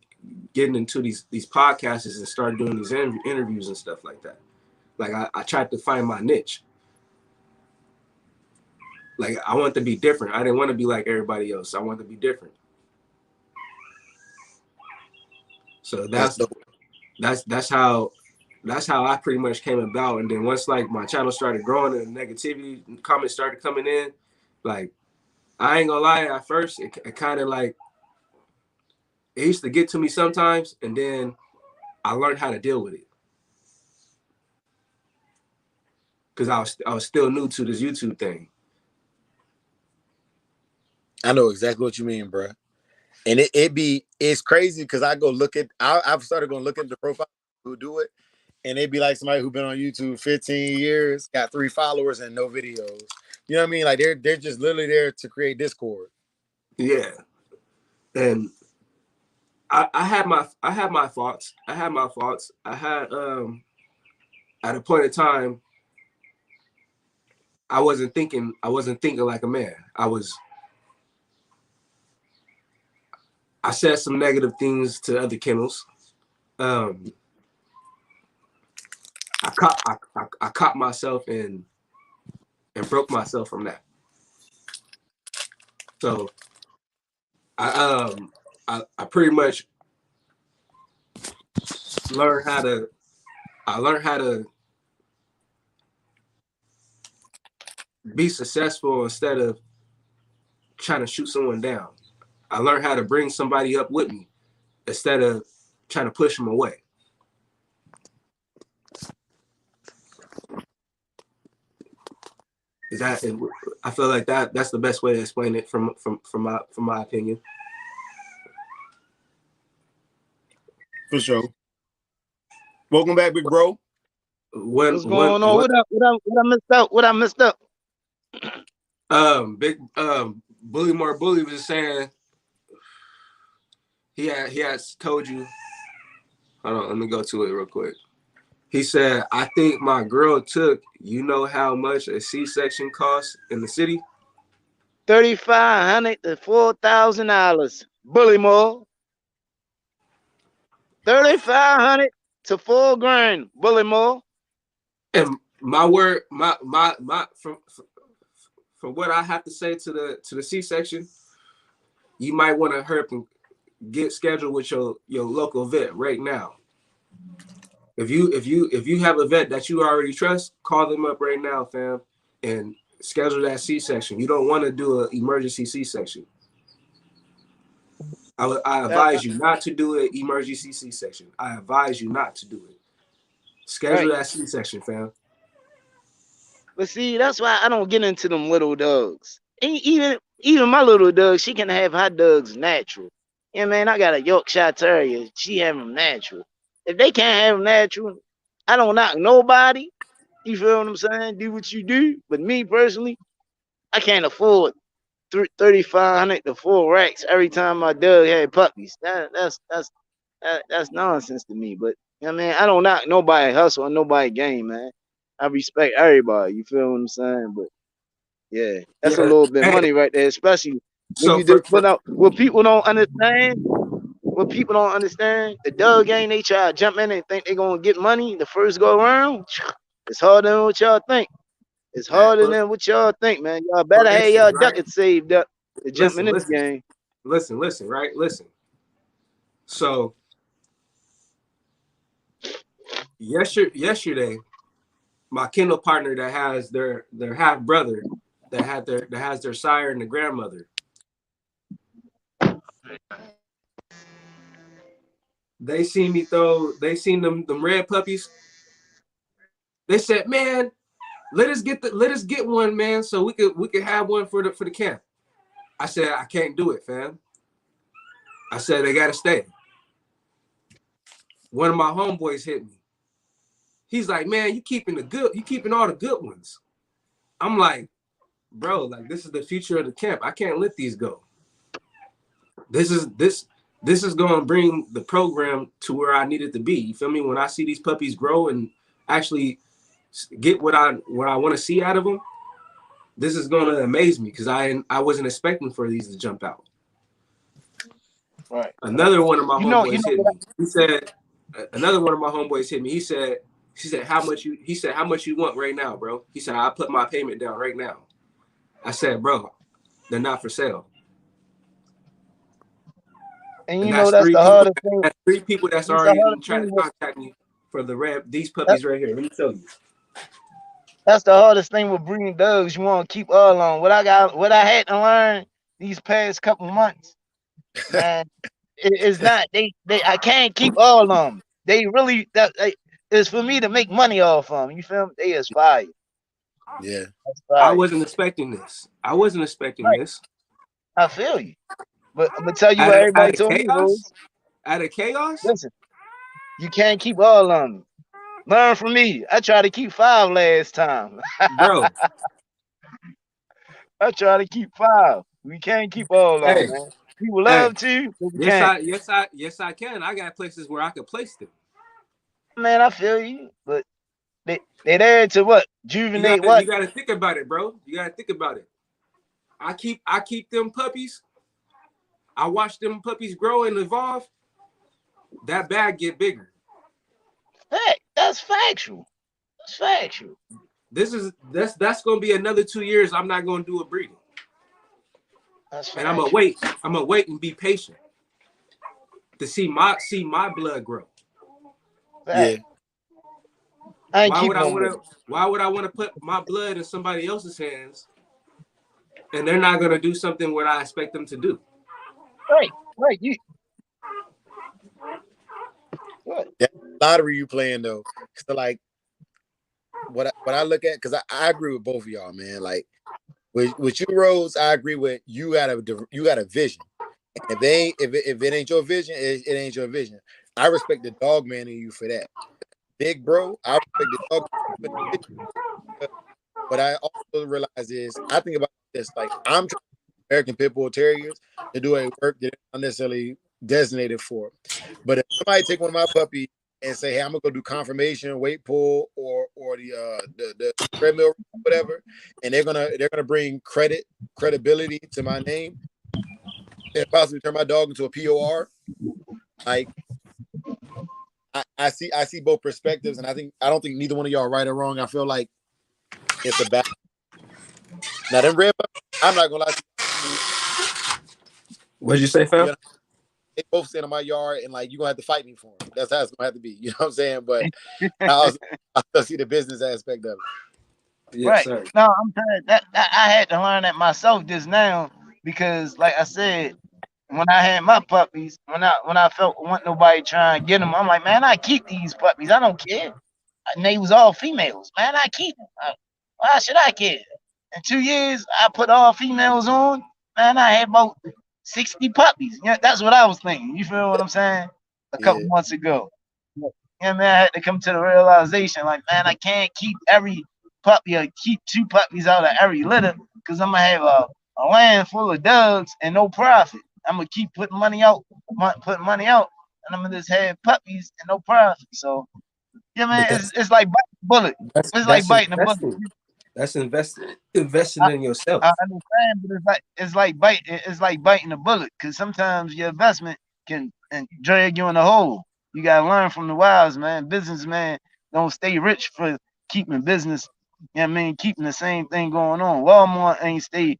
getting into these podcasts and started doing these interviews and stuff like that. Like I tried to find my niche. Like I wanted to be different. I didn't want to be like everybody else. I wanted to be different. So that's how I pretty much came about. And then once like my channel started growing and negativity comments started coming in, like I ain't gonna lie, at first it kind of like it used to get to me sometimes, and then I learned how to deal with it because I was still new to this YouTube thing.
I know exactly what you mean, bro. And it's crazy because I've started going to look at the profile who do it, and it'd be like somebody who's been on YouTube 15 years, got 3 followers and no videos. You know what I mean? Like they're just literally there to create discord.
Yeah, and I had my thoughts. I had at a point in time I wasn't thinking like a man. I said some negative things to other kennels. I caught myself and broke myself from that. So I pretty much learned how to be successful instead of trying to shoot someone down. I learned how to bring somebody up with me instead of trying to push them away. I feel like that's the best way to explain it from my opinion.
For sure. Welcome back, big bro.
What's going on? What I missed up?
Big Bully More Bully was just saying he has told you. Hold on, let me go to it real quick. He said, I think my girl took, you know how much a C-section costs in the city?
$3,500 to $4,000. Bully More. 3,500 to $4,000. Bully More.
And my word, my from what I have to say to the C-section, you might want to hurry up and get scheduled with your local vet right now. If you have a vet that you already trust, call them up right now, fam, and schedule that C-section. You don't want to do an emergency C-section. I advise you not to do an emergency C-section. I advise you not to do it. Schedule that C-section, fam.
But see, that's why I don't get into them little dogs. Even my little dog, she can have hot dogs natural. Yeah, man, I got a Yorkshire Terrier. She have them natural. If they can't have them natural, I don't knock nobody. You feel what I'm saying? Do what you do. But me personally, I can't afford 3,500 to 4 racks every time my dog had puppies. That's nonsense to me. But I mean, I don't knock nobody hustle or nobody game, man. I respect everybody. You feel what I'm saying? But yeah, that's a
Yeah.
little bit of
Hey,
money right there, especially when
so
you just put out what people don't understand. What people don't understand, the Doug gang, they try to jump in and think they're gonna get money the first go around. It's harder than what y'all think. It's harder
for
than what y'all think, man. Y'all better
for
have
instance,
y'all
right?
ducats saved up to jump in
Listen,
this
listen,
game.
listen, right? Listen. So yesterday, my Kindle partner that has their half brother that has their sire and the grandmother. They seen them red puppies. They said, man, let us get one, man, so we could have one for the camp. I said, I can't do it, fam. I said they gotta stay. One of my homeboys hit me. He's like, man, you keeping all the good ones. I'm like, bro, like this is the future of the camp. I can't let these go. This is going to bring the program to where I need it to be. You feel me? When I see these puppies grow and actually get what I want to see out of them, this is going to amaze me because I wasn't expecting for these to jump out.
Right.
Another one of my
You
homeboys
know
hit
what?
me. He said, another one of my homeboys hit me. He said, how much you want right now, bro? He said, I'll put my payment down right now. I said, bro, they're not for sale.
And
And
you know that's the hardest thing.
that's three people that's
That's the
already
hardest
trying
thing.
to contact me for these puppies right here. Let me tell you.
That's the hardest thing with breeding dogs. You want to keep all on. What I had to learn these past couple months, man. It's not they. I can't keep all of them. They really it's for me to make money off them. You feel me? They is fire.
Yeah.
That's
I
fire.
wasn't expecting this. I wasn't expecting
Right.
this.
I feel you. But I'm gonna tell you what everybody
Out of
told me,
chaos?
Rose.
Out of chaos?
Listen, you can't keep all of them. Learn from me. I tried to keep 5 last time.
Bro.
I try to keep 5. We can't keep all of them,
Hey,
man. People
hey.
love to, but we can't.
Yes, I can. I got places where I could place them.
Man, I feel you, but they there to what? Juvenate what?
You gotta think about it, bro. You gotta think about it. I keep them puppies. I watch them puppies grow and evolve. That bag get bigger.
Fact. That's factual. That's factual.
That's gonna be another 2 years. I'm not gonna do a breeding.
That's
And I'm gonna
factual.
wait. I'm gonna wait and be patient to see my blood grow.
Yeah.
Fact. I ain't keep no more.
Why would I want to put my blood in somebody else's hands and they're not gonna do something what I expect them to do?
Right. Right. You what?
That lottery you playing though. So like what I look at, because I agree with both of y'all, man. Like with you, Rose, I agree with you got a vision. If it ain't your vision, it ain't your vision. I respect the dog man in you for that. Big bro, I respect the dog man for the vision. What I also realize is I think about this like I'm trying American Pit Bull Terriers to do a work that they're not necessarily designated for. But if somebody take one of my puppies and say, "Hey, I'm gonna go do confirmation, weight pull, or the treadmill, whatever," and they're gonna bring credibility to my name and possibly turn my dog into a POR, like I see both perspectives, and I don't think neither one of y'all are right or wrong. I feel like it's a bad. Now them red puppies, I'm not gonna lie to you.
What'd you say, fam?
You know, they both stand in my yard, and like you're gonna have to fight me for them. That's how it's gonna have to be. You know what I'm saying? But I also see the business aspect of it.
Yes,
Right.
sir.
No, I'm saying that I had to learn that myself just now because, like I said, when I had my puppies, when I felt want nobody trying to get them, I'm like, man, I keep these puppies. I don't care. And they was all females, man. I keep them. Why should I care? In 2 years, I put all females on. Man, I had about 60 puppies. Yeah, that's what I was thinking. You feel what I'm saying? A couple
Yeah,
months ago. Yeah, man, I had to come to the realization, like, man, I can't keep every puppy or keep 2 puppies out of every litter because I'm gonna have a land full of dogs and no profit. I'm gonna keep putting money out, and I'm gonna just have puppies and no profit. So yeah, man,
But
it's like biting a bullet. It's like
that's
biting a bullet.
investing. That's investing in yourself.
I understand, but it's like biting a bullet because sometimes your investment can and drag you in a hole. You gotta learn from the wise man. Businessman don't stay rich for keeping business. You know what I mean, keeping the same thing going on. Walmart ain't stay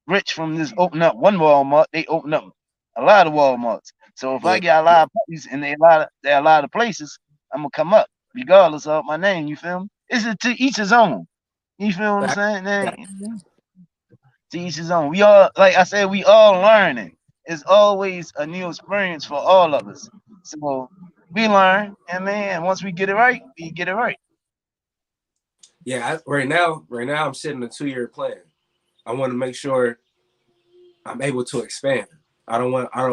rich from this open up one Walmart. They open up a lot of Walmarts. So if I
Yeah.
get a lot of puppies and there are a lot of places, I'm gonna come up regardless of my name. You feel me? It's to each his own. You feel what I'm
Fact.
saying? To each his own. We all, like I said, we all learning. It's always a new experience for all of us. So we learn, and man, once we get it right, we get it right.
Yeah, right now, I'm setting a 2-year plan. I want to make sure I'm able to expand. I don't want I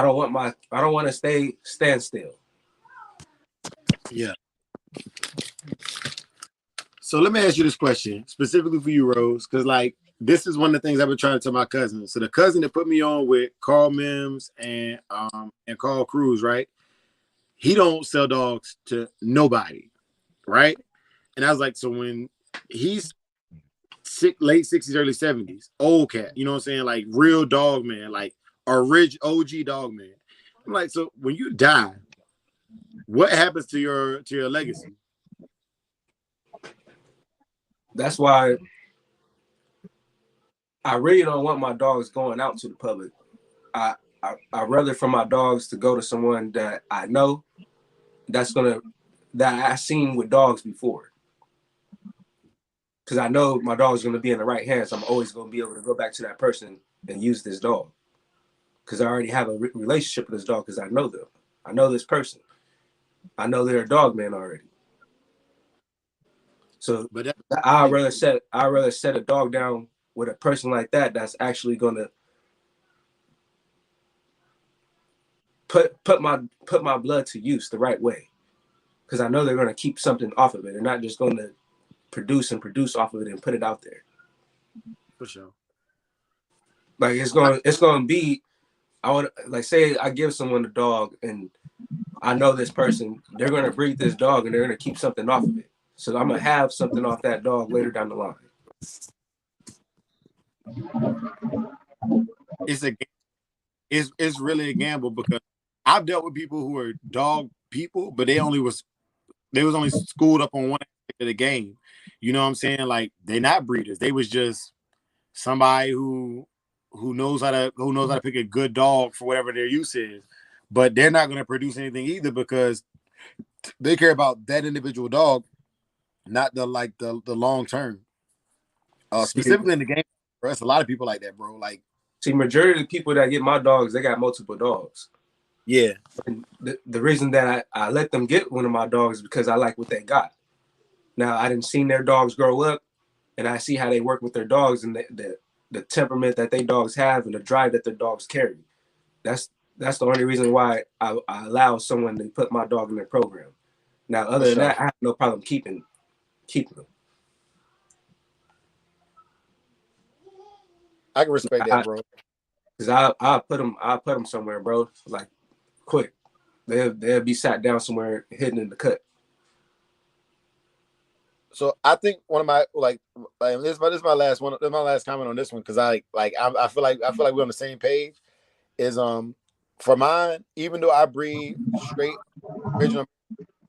don't want to stand still.
Yeah. So let me ask you this question specifically for you, Rose, because like this is one of the things I've been trying to tell my cousin. So the cousin that put me on with Carl Mims and Carl Cruz, right? He don't sell dogs to nobody, right? And I was like, so when he's late 60s, early 70s, old cat, you know what I'm saying? Like real dog man, like original OG dog man. I'm like, so when you die, what happens to your legacy?
That's why I really don't want my dogs going out to the public. I rather for my dogs to go to someone that I know that I've seen with dogs before. Because I know my dog's gonna be in the right hands. I'm always gonna be able to go back to that person and use this dog. Because I already have a relationship with this dog because I know them. I know this person. I know they're a dog man already. So
But
I'd rather set a dog down with a person like that that's actually gonna put my blood to use the right way. Because I know they're gonna keep something off of it. They're not just gonna produce off of it and put it out there.
for sure.
Like it's gonna be, I want, like, say I give someone a dog and I know this person, they're gonna breed this dog and they're gonna keep something off of it. So I'm gonna have something off that dog later down the line.
It's really a gamble because I've dealt with people who are dog people, but they was only schooled up on one aspect of the game. You know what I'm saying? Like they're not breeders. They was just somebody who knows how to pick a good dog for whatever their use is. But they're not going to produce anything either because they care about that individual dog, not the long term. Specifically in the game, bro, it's a lot of people like that, bro. Like,
see, majority of the people that get my dogs, they got multiple dogs.
yeah.
And the reason that I let them get one of my dogs is because I like what they got. Now I didn't see their dogs grow up, and I see how they work with their dogs and the temperament that they dogs have and the drive that their dogs carry. That's the only reason why I allow someone to put my dog in their program. Now, other than that, I have no problem keeping them.
I can respect that, bro.
Because I put them somewhere, bro. Like quick, they'll be sat down somewhere hidden in the cut.
So I think one of my this is my last one. This is my last comment on this one because I feel like we're on the same page. Is for mine, even though I breed straight original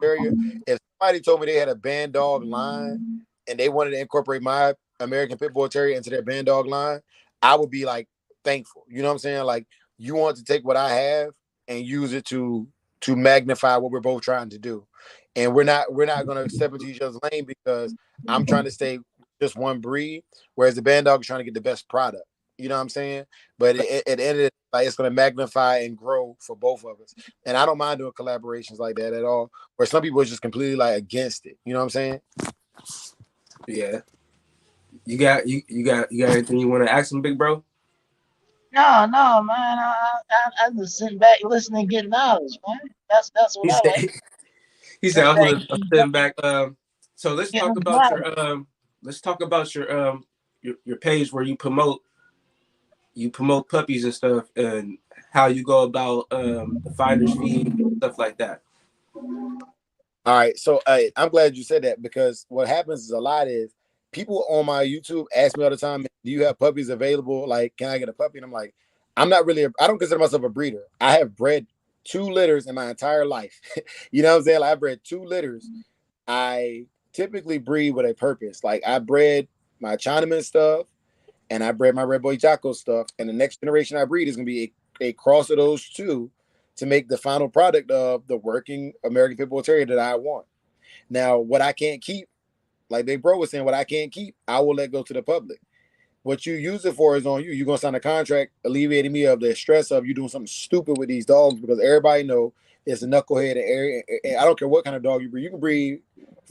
Terrier, if somebody told me they had a band dog line and they wanted to incorporate my American Pit Bull Terrier into their band dog line, I would be like thankful. You know what I'm saying? Like you want to take what I have and use it to magnify what we're both trying to do. And we're not going to step into each other's lane because I'm trying to stay just one breed, whereas the band dog is trying to get the best product. You know what I'm saying? But at the end of it, like, it's going to magnify and grow for both of us. And I don't mind doing collaborations like that at all. Where some people are just completely like against it. You know what I'm saying?
Yeah. You got anything you want to ask him, big bro?
No, man. I just sitting back, listening, getting knowledge, man. That's
He
what I like.
said. He said, I'm sitting back. So let's talk
Getting
about your page where you promote puppies and stuff. And how you go about the finder's fee, stuff like that.
All right, so I'm glad you said that, because what happens is a lot is people on my YouTube ask me all the time, "Do you have puppies available? Like, can I get a puppy?" And I'm like, I'm not really. I don't consider myself a breeder. I have bred 2 litters in my entire life. You know what I'm saying? Like, I bred 2 litters. I typically breed with a purpose. Like, I bred my Chinaman stuff, and I bred my Red Boy Jocko stuff, and the next generation I breed is gonna be a cross of those two to make the final product of the working American Pit Bull Terrier that I want. Now, what I can't keep, like Big Bro was saying, what I can't keep, I will let go to the public. What you use it for is on you. You're gonna sign a contract alleviating me of the stress of you doing something stupid with these dogs, because everybody know it's a knucklehead area. And I don't care what kind of dog you breed. You can breed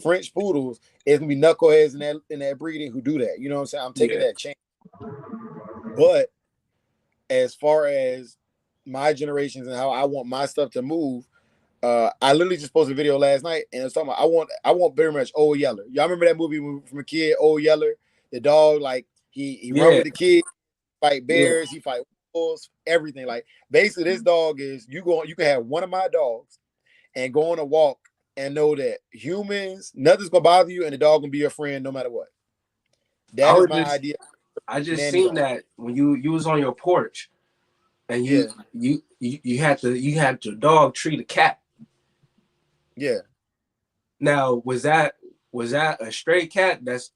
French poodles. It's gonna be knuckleheads in that breeding who do that. You know what I'm saying? I'm taking that chance. But as far as my generations and how I want my stuff to move, I literally just posted a video last night, and it's talking about I want very much Old Yeller. Y'all remember that movie from a kid, Old Yeller? The dog, like he run
Yeah,
with the kid, fight
yeah.
bears, he fight wolves, everything. Like basically, this dog is you can have one of my dogs and go on a walk and know that humans, nothing's gonna bother you, and the dog gonna be your friend no matter what.
I
That is
was
my
just
idea
I
of
just
nanny
seen
dog.
that when you was on your porch and
Yeah,
you had your dog treat a cat.
yeah.
Now was that a stray cat that's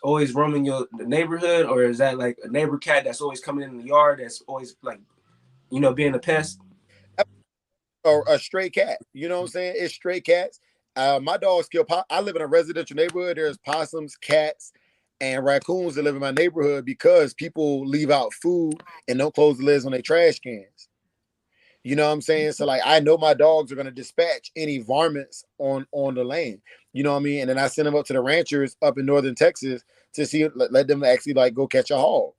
always roaming the neighborhood, or is that like a neighbor cat that's always coming in the yard that's always like being a pest?
Or a stray cat. You know what I'm saying? It's stray cats. My dogs kill. I live in a residential neighborhood. There's possums, cats, and raccoons that live in my neighborhood because people leave out food and don't close the lids on their trash cans. You know what I'm saying? So like, I know my dogs are gonna dispatch any varmints on the land. You know what I mean? And then I send them up to the ranchers up in northern Texas to see let them actually like go catch a hog.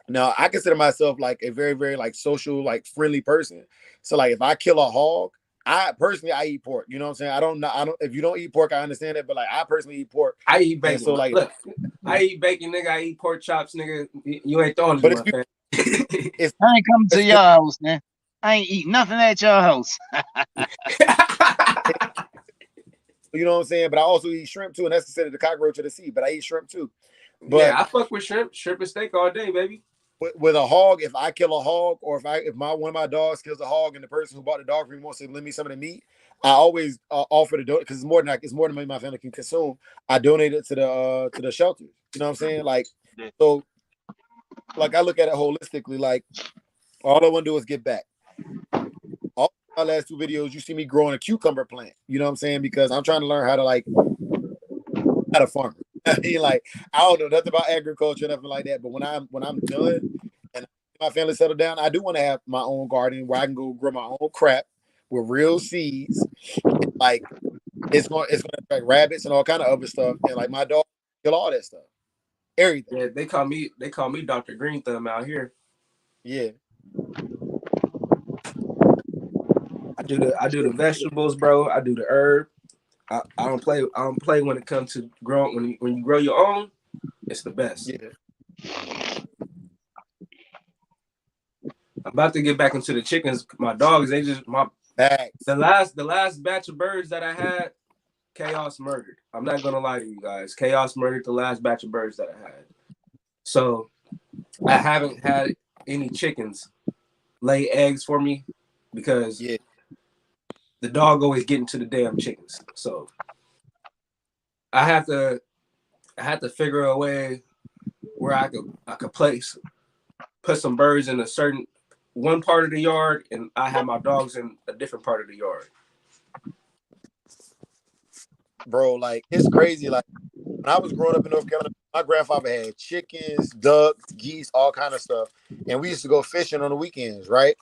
Now, I consider myself like a very, very like social, like friendly person. So like if I kill a hog, I personally I eat pork. You know what I'm saying? I don't if you don't eat pork, I understand it, but like I personally eat pork.
I eat
And
bacon.
so like
Look, I eat bacon, nigga. I eat pork chops, nigga. You ain't throwing it in
but
my face.
it's
I ain't coming to
it's,
your house, man. I ain't eat nothing at your house.
you know what I'm saying? But I also eat shrimp too, and that's considered the cockroach of the sea, but I eat shrimp too.
Yeah,
But
I fuck with shrimp and steak all day, baby.
with a hog, if I kill a hog, or if my one of my dogs kills a hog, and the person who bought the dog for me wants to lend me some of the meat, I always offer to donate, because it's more than my family can consume. I donate it to the shelters. You know what I'm saying? Like, so like I look at it holistically. Like, all I want to do is get back. All my last 2 videos, you see me growing a cucumber plant. You know what I'm saying? Because I'm trying to learn how to like how to farm. I mean, like I don't know nothing about agriculture, nothing like that. But when I'm done and my family settled down, I do want to have my own garden where I can go grow my own crap with real seeds. Like it's gonna attract rabbits and all kind of other stuff. And like my dog kill all that stuff. Everything.
Yeah, they call me Dr. Green Thumb out here.
Yeah.
I do the vegetables, bro. I do the herb. I don't play when it comes to growing. When you grow your own, it's the best.
Yeah.
I'm about to get back into the chickens. My dogs, they just my
Facts.
the last batch of birds that I had, Chaos murdered. I'm not gonna lie to you guys. Chaos murdered the last batch of birds that I had. So I haven't had any chickens lay eggs for me because
Yeah.
the dog always getting to the damn chickens. So I have to figure a way where I could put some birds in a certain one part of the yard, and I have my dogs in a different part of the yard.
Bro, like it's crazy. Like when I was growing up in North Carolina, my grandfather had chickens, ducks, geese, all kind of stuff. And we used to go fishing on the weekends, right?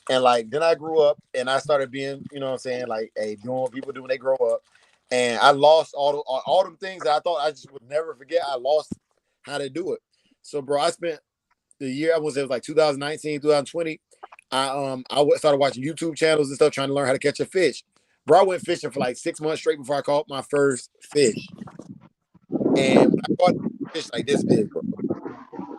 And like then I grew up and I started being, you know what I'm saying, like hey, doing what people do when they grow up. And I lost all them things that I thought I just would never forget. I lost how to do it. So bro, I spent the year I was it was like 2019, 2020. I started watching YouTube channels and stuff trying to learn how to catch a fish. Bro, I went fishing for like 6 months straight before I caught my first fish. And when I caught a fish like this big, bro.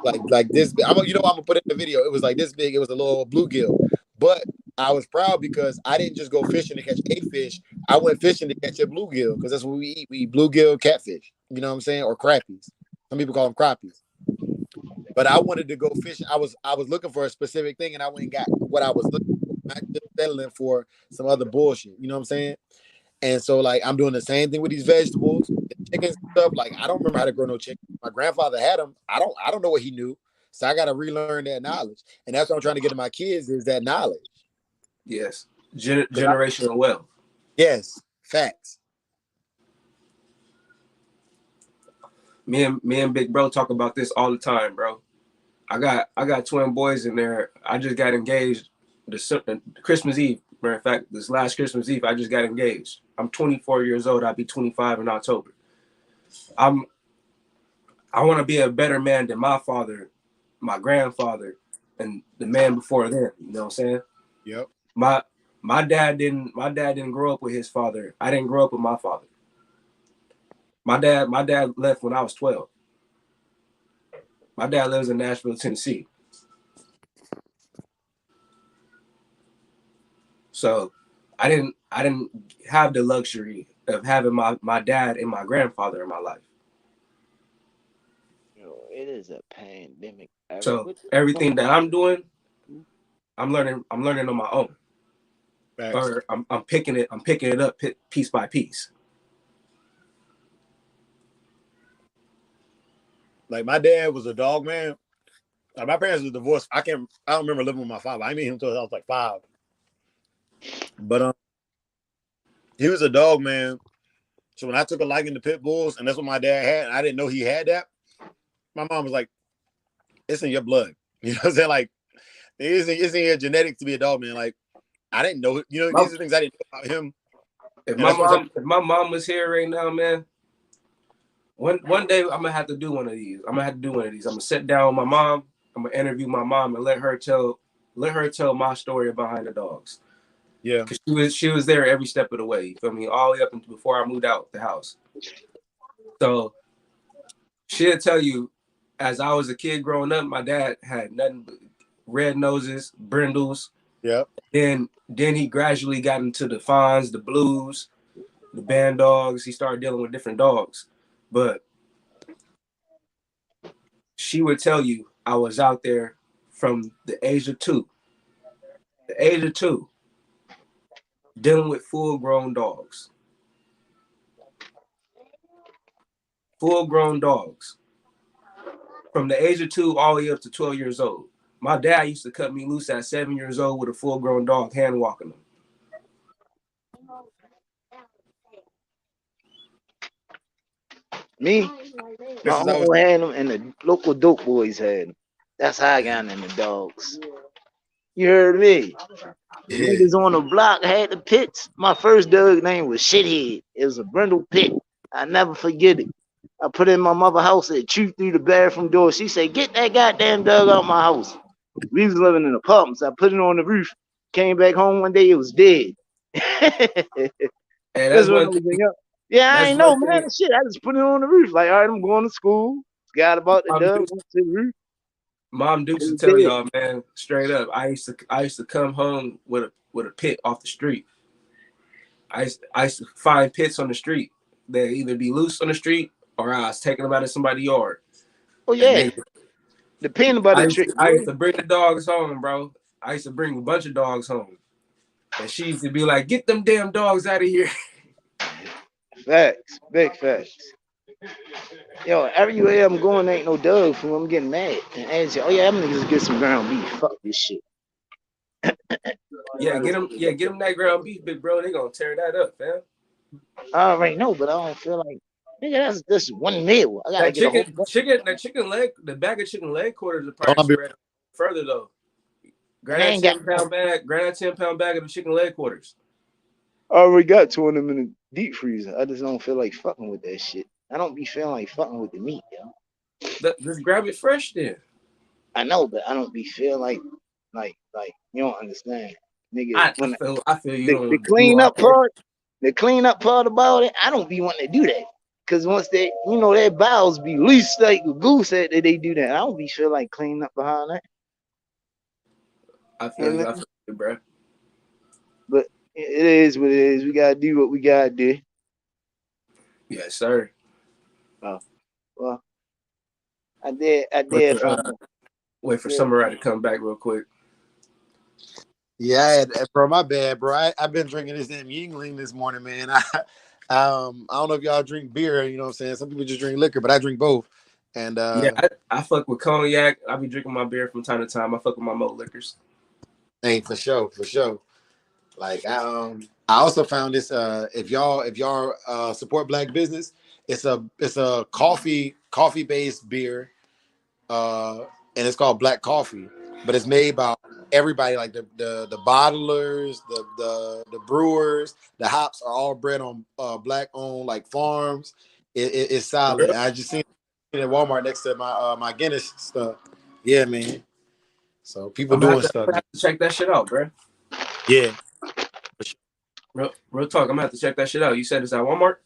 like this big. I'm gonna put it in the video. It was like this big. It was a little bluegill, but I was proud because I didn't just go fishing to catch a fish. I went fishing to catch a bluegill because that's what we eat. We eat bluegill, catfish. You know what I'm saying? Or crappies. Some people call them crappies. But I wanted to go fishing. I was looking for a specific thing, and I went and got what I was looking for, not just settling for some other bullshit. You know what I'm saying? And so like I'm doing the same thing with these vegetables, the chickens and stuff. Like I don't remember how to grow no chicken. My grandfather had them. I don't know what he knew. So I gotta relearn that knowledge. And that's what I'm trying to get to my kids is that knowledge.
Yes. Generational wealth.
Yes, facts.
Me and Big Bro talk about this all the time, bro. I got twin boys in there. I just got engaged the Christmas Eve. Matter of fact, this last Christmas Eve, I just got engaged. I'm 24 years old. I'll be 25 in October. I want to be a better man than my father, my grandfather, and the man before them. You know what I'm saying?
Yep.
My dad didn't grow up with his father. I didn't grow up with my father. My dad left when I was 12. My dad lives in Nashville, Tennessee. So I didn't have the luxury of having my dad and my grandfather in my life.
It is a pandemic.
So everything that I'm doing, I'm learning on my own.
Facts.
Or I'm picking it up piece by piece.
Like my dad was a dog man. Like my parents were divorced. I don't remember living with my father. I met him until I was like 5. But he was a dog man. So when I took a liking to pit bulls, and that's what my dad had, and I didn't know he had that. My mom was like, "It's in your blood." You know what I'm saying? Like, it's in your genetics to be a dog man. Like, I didn't know. You know, these are things I didn't know about him.
If my mom was here right now, man, one day I'm gonna have to do one of these. I'm gonna sit down with my mom. I'm gonna interview my mom and let her tell my story behind the dogs.
Yeah,
because she was there every step of the way. You feel me? All the way up until before I moved out the house. So she'll tell you, as I was a kid growing up, my dad had nothing but red noses, brindles.
yeah.
Then he gradually got into the fawns, the blues, the band dogs. He started dealing with different dogs. But she would tell you I was out there from the age of 2. The age of 2, dealing with full-grown dogs. Full-grown dogs. From the age of 2 all the way up to 12 years old. My dad used to cut me loose at 7 years old with a full-grown dog, hand walking them.
Me, my uncle had them, and the local dope boys had them. That's how I got into the dogs. You heard me? The niggas on the block had the pits. My first dog name was Shithead. It was a brindle pit. I never forget it. I put it in my mother's house. It chewed through the bathroom door. She said, "Get that goddamn dog out of my house." We was living in apartments. I put it on the roof. Came back home one day. It was dead.
And that's one thing.
Yeah, I ain't know, man. Shit, I just put it on the roof. Like, all right, I'm going to school. Forgot about the dog. Went to the roof.
Mom Dukes to tell y'all, man, straight up. I used to come home with a pit off the street. I used to find pits on the street. They'd either be loose on the street or I was taking them out of somebody's yard.
Oh yeah, the peanut butter trick.
I used to bring the dogs home, bro. I used to bring a bunch of dogs home, and she used to be like, "Get them damn dogs out of here."
Facts, big facts. Yo, everywhere I'm going, ain't no dog food. I'm getting mad. And I say, "Oh yeah, I'm gonna just get some ground beef. Fuck this shit."
Yeah, get them that ground beef, big bro. They gonna tear that up, man.
I already know, but I don't feel like, nigga, that's one meal. I gotta get
the chicken leg, the bag of chicken leg quarters are probably spread further though. Grab that 10-pound bag of the chicken leg quarters.
I already got 2 of them in the deep freezer. I just don't feel like fucking with that shit. I don't be feeling like fucking with the meat, yo.
Just grab it fresh then.
I know, but I don't be feeling like you don't understand, nigga.
I feel you.
The cleanup part about it, I don't be wanting to do that. Cause once they, their bowels be loose like a goose that they do that. I don't be feel like cleaning up behind that.
I feel
And
you. I feel you, bro.
but it is what it is. We gotta do what we gotta do.
Yes, sir.
Oh, well, I
Wait
did
for
find
wait for
yeah.
Samurai to come back real quick.
Yeah, bro, my bad, bro. I've been drinking this damn Yingling this morning, man. I don't know if y'all drink beer, you know what I'm saying? Some people just drink liquor, but I drink both. And
Yeah, I fuck with cognac. I be drinking my beer from time to time. I fuck with my malt liquors.
hey, for sure, for sure. Like I also found this if y'all support black business, it's a coffee based beer, and it's called Black Coffee, but it's made by everybody, like the bottlers, the brewers, the hops are all bred on black owned like farms. It's
For
solid.
real?
I just seen it at Walmart next to my Guinness stuff. Yeah, man. So people doing
I'm
stuff.
gonna have to check that shit out, bro.
Yeah.
Real talk. I'm gonna have to check that shit out. You said it's at Walmart?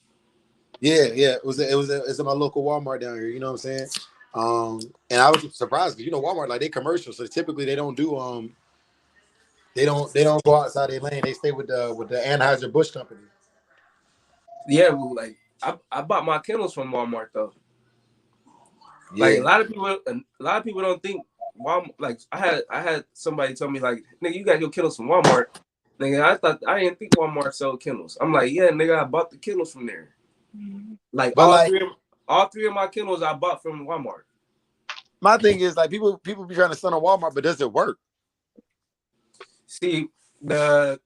Yeah. It's in my local Walmart down here. You know what I'm saying? And I was surprised because Walmart, like, they commercial, so typically they don't do they don't go outside their lane. They stay with the Anheuser Busch company.
Yeah, well, like I bought my Kennels from Walmart though. Like
Yeah.
a lot of people don't think Walmart. Like I had somebody tell me like, nigga, you got your Kennels from Walmart. Nigga, I didn't think Walmart sold Kennels. I'm like, yeah, nigga, I bought the Kennels from there. Like
But like
all three of my Kennels I bought from Walmart.
my thing is, like, people be trying to sell on Walmart, but does it work?
See, I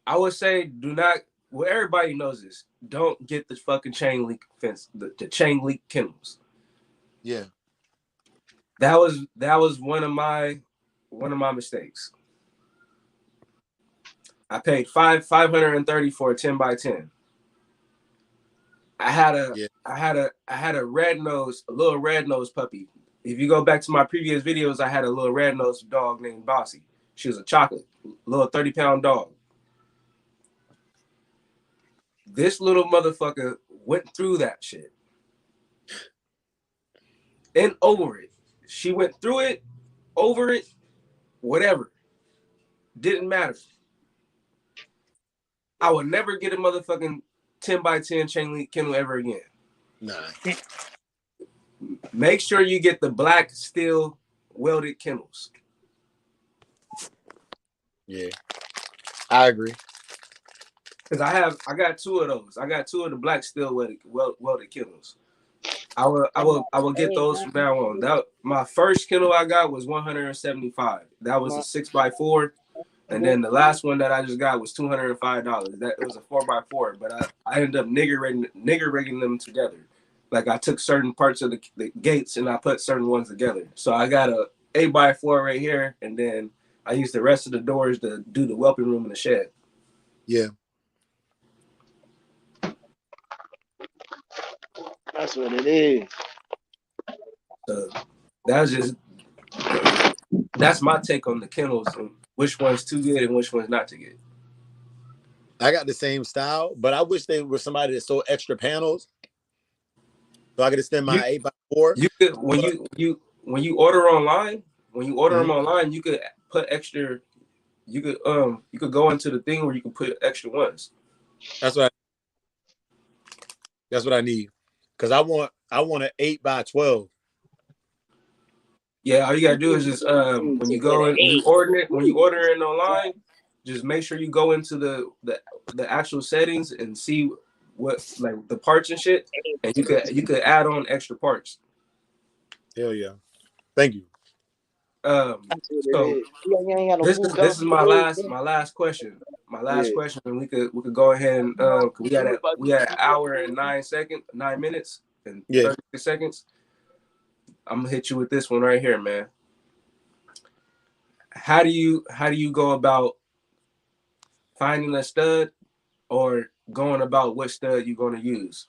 would say do not. Well, everybody knows this. Don't get the fucking chain link fence, the chain link Kennels.
Yeah.
That was one of my mistakes. I paid $530 for a 10x10. I had a
Yeah.
I had a little red nose puppy. If you go back to my previous videos, I had a little red nose dog named Bossy. She was a chocolate, little 30-pound dog. This little motherfucker went through that shit and over it. She went through it, over it, whatever. Didn't matter. I would never get a motherfucking 10x10 chain link kennel ever again.
Nah.
Make sure you get the black steel welded kennels.
Yeah. I agree.
Because I got two of those. I got two of the black steel welded kennels. I will get those from now on. That my first kennel I got was 175. That was a 6x4. And then the last one that I just got was $205. That it was a 4x4, but I ended up nigger rigging them together. Like I took certain parts of the gates and I put certain ones together. So I got a 8x4 right here, and then I used the rest of the doors to do the whelping room in the shed.
Yeah.
That's what it is.
So that's my take on the kennels and which one's too good and which one's not too good.
I got the same style, but I wish they were somebody that sold extra panels so I could extend my
You
8x4.
you could when you order online,
Mhm.
them online, you could put extra. You could go into the thing where you can put extra ones.
That's what I need. Because I want an 8x12.
Yeah, all you gotta do is just when you go in, when you order it online, just make sure you go into the actual settings and see what like the parts and shit, and you could add on extra parts.
Hell yeah. Thank you.
That's what it
So
is. You ain't got no
this
food
is this
coming
is
for days.
my last question. My last
Yeah.
question, and we could go ahead and we had an hour and 9 minutes and
Yeah.
36 seconds. I'm gonna hit you with this one right here, man. How do you go about finding a stud or going about what stud you're gonna use?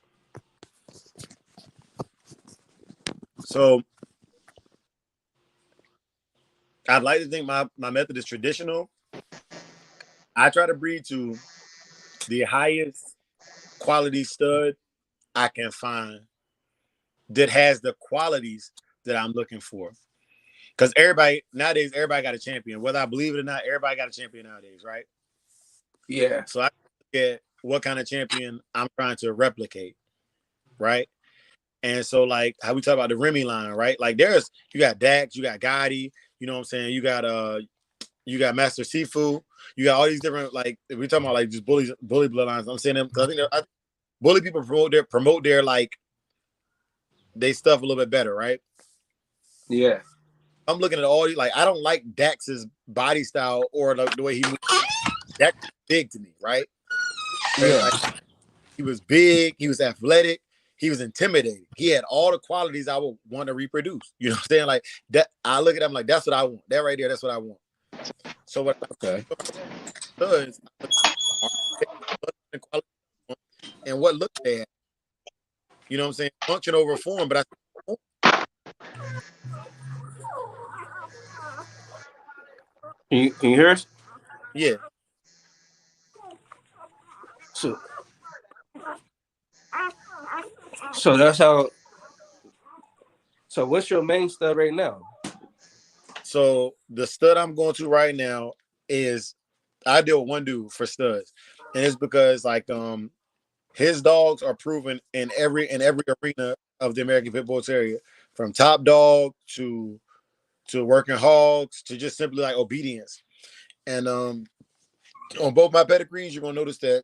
So I'd like to think my method is traditional. I try to breed to the highest quality stud I can find that has the qualities that I'm looking for. Because everybody got a champion. Whether I believe it or not, everybody got a champion nowadays, right?
Yeah.
So I look at what kind of champion I'm trying to replicate, right? And so, like how we talk about the Remy line, right? Like you got Dax, you got Gotti, you know what I'm saying? You got Master Sifu, you got all these different, like we're talking about like just bully bloodlines. I'm saying them because I think bully people promote their like they stuff a little bit better, right?
Yeah.
I'm looking at all these, like I don't like Dax's body style or the way he moves. Dax is big to me, right?
Yeah.
Like, he was big, he was athletic, he was intimidating. He had all the qualities I would want to reproduce. You know what I'm saying? Like that, I look at him like that's what I want. That right there, that's what I want. So what
Okay.
does and what look they have. You know what I'm saying? Function over form, but
Can you hear us?
yeah.
So so that's how. So what's your main stud right now?
So the stud I'm going to right now is I deal with one dude for studs, and it's because like his dogs are proven in every arena of the American Pit Bull Terrier, from top dog to working hogs to just simply like obedience. And on both my pedigrees, you're gonna notice that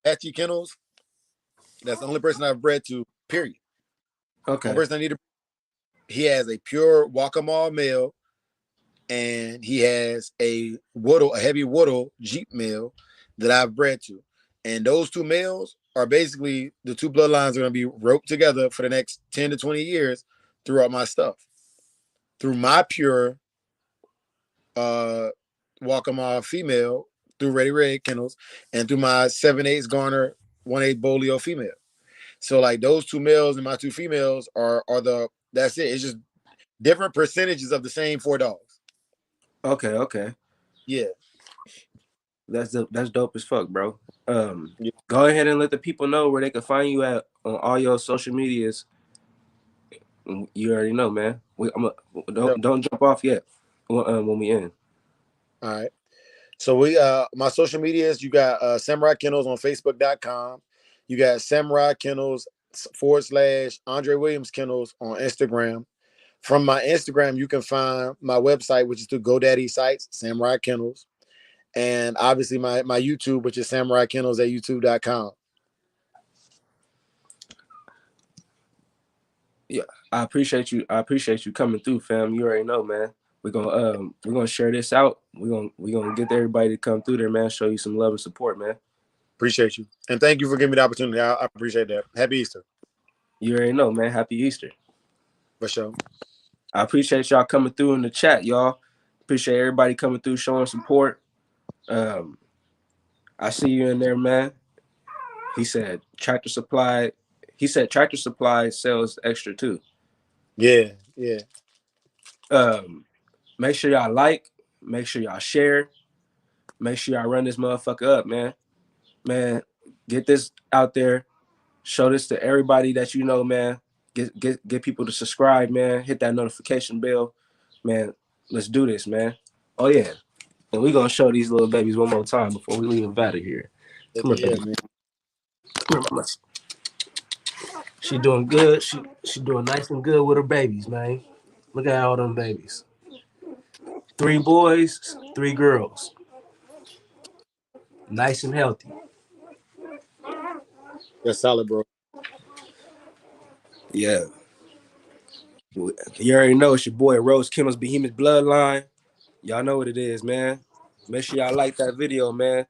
Patchy Kennels, that's the only person I've bred to. Period. One
Okay.
person I need to. He has a pure Waccamaw male, and he has a heavy Woodle Jeep male that I've bred to. And those two males are basically the two bloodlines are going to be roped together for the next 10 to 20 years throughout my stuff. Through my pure Waccamaw female, through Ready Red Kennels, and through my 7/8 Garner 1/8 Bolio female. So like those two males and my two females are that's it. It's just different percentages of the same four dogs.
Okay. Okay.
Yeah.
That's dope as fuck, bro.
Yeah.
Go ahead and let the people know where they can find you at on all your social medias. You already know, man. Don't jump off yet. When we end.
All right. So my social medias, you got Samurai Kennels on Facebook.com. You got Samurai Kennels / Andre Williams Kennels on Instagram. From my Instagram, you can find my website, which is through GoDaddy sites, Samurai Kennels. And obviously my YouTube, which is Samurai Kennels at YouTube.com.
Yeah, I appreciate you. I appreciate you coming through, fam. You already know, man. We're gonna share this out. We're gonna get everybody to come through there, man. Show you some love and support, man.
Appreciate you. And thank you for giving me the opportunity. I appreciate that. Happy Easter.
You already know, man. Happy Easter.
For sure.
I appreciate y'all coming through in the chat, y'all. Appreciate everybody coming through, showing support. I see you in there, man. He said Tractor Supply. He said Tractor Supply sells extra too.
Yeah, yeah.
Make sure y'all like. Make sure y'all share. Make sure y'all run this motherfucker up, man. Man, get this out there. Show this to everybody that you know, man. Get people to subscribe, man. Hit that notification bell, man. Let's do this, man. Oh yeah, and we gonna show these little babies one more time before we leave out of here. Come here, baby.
Man.
Come here, mama. She doing good. She doing nice and good with her babies, man. Look at all them babies. 3 boys, 3 girls. Nice and healthy.
That's solid, bro.
Yeah. You already know it's your boy Rose Kennels Behemoth Bloodline. Y'all know what it is, man. Make sure y'all like that video, man.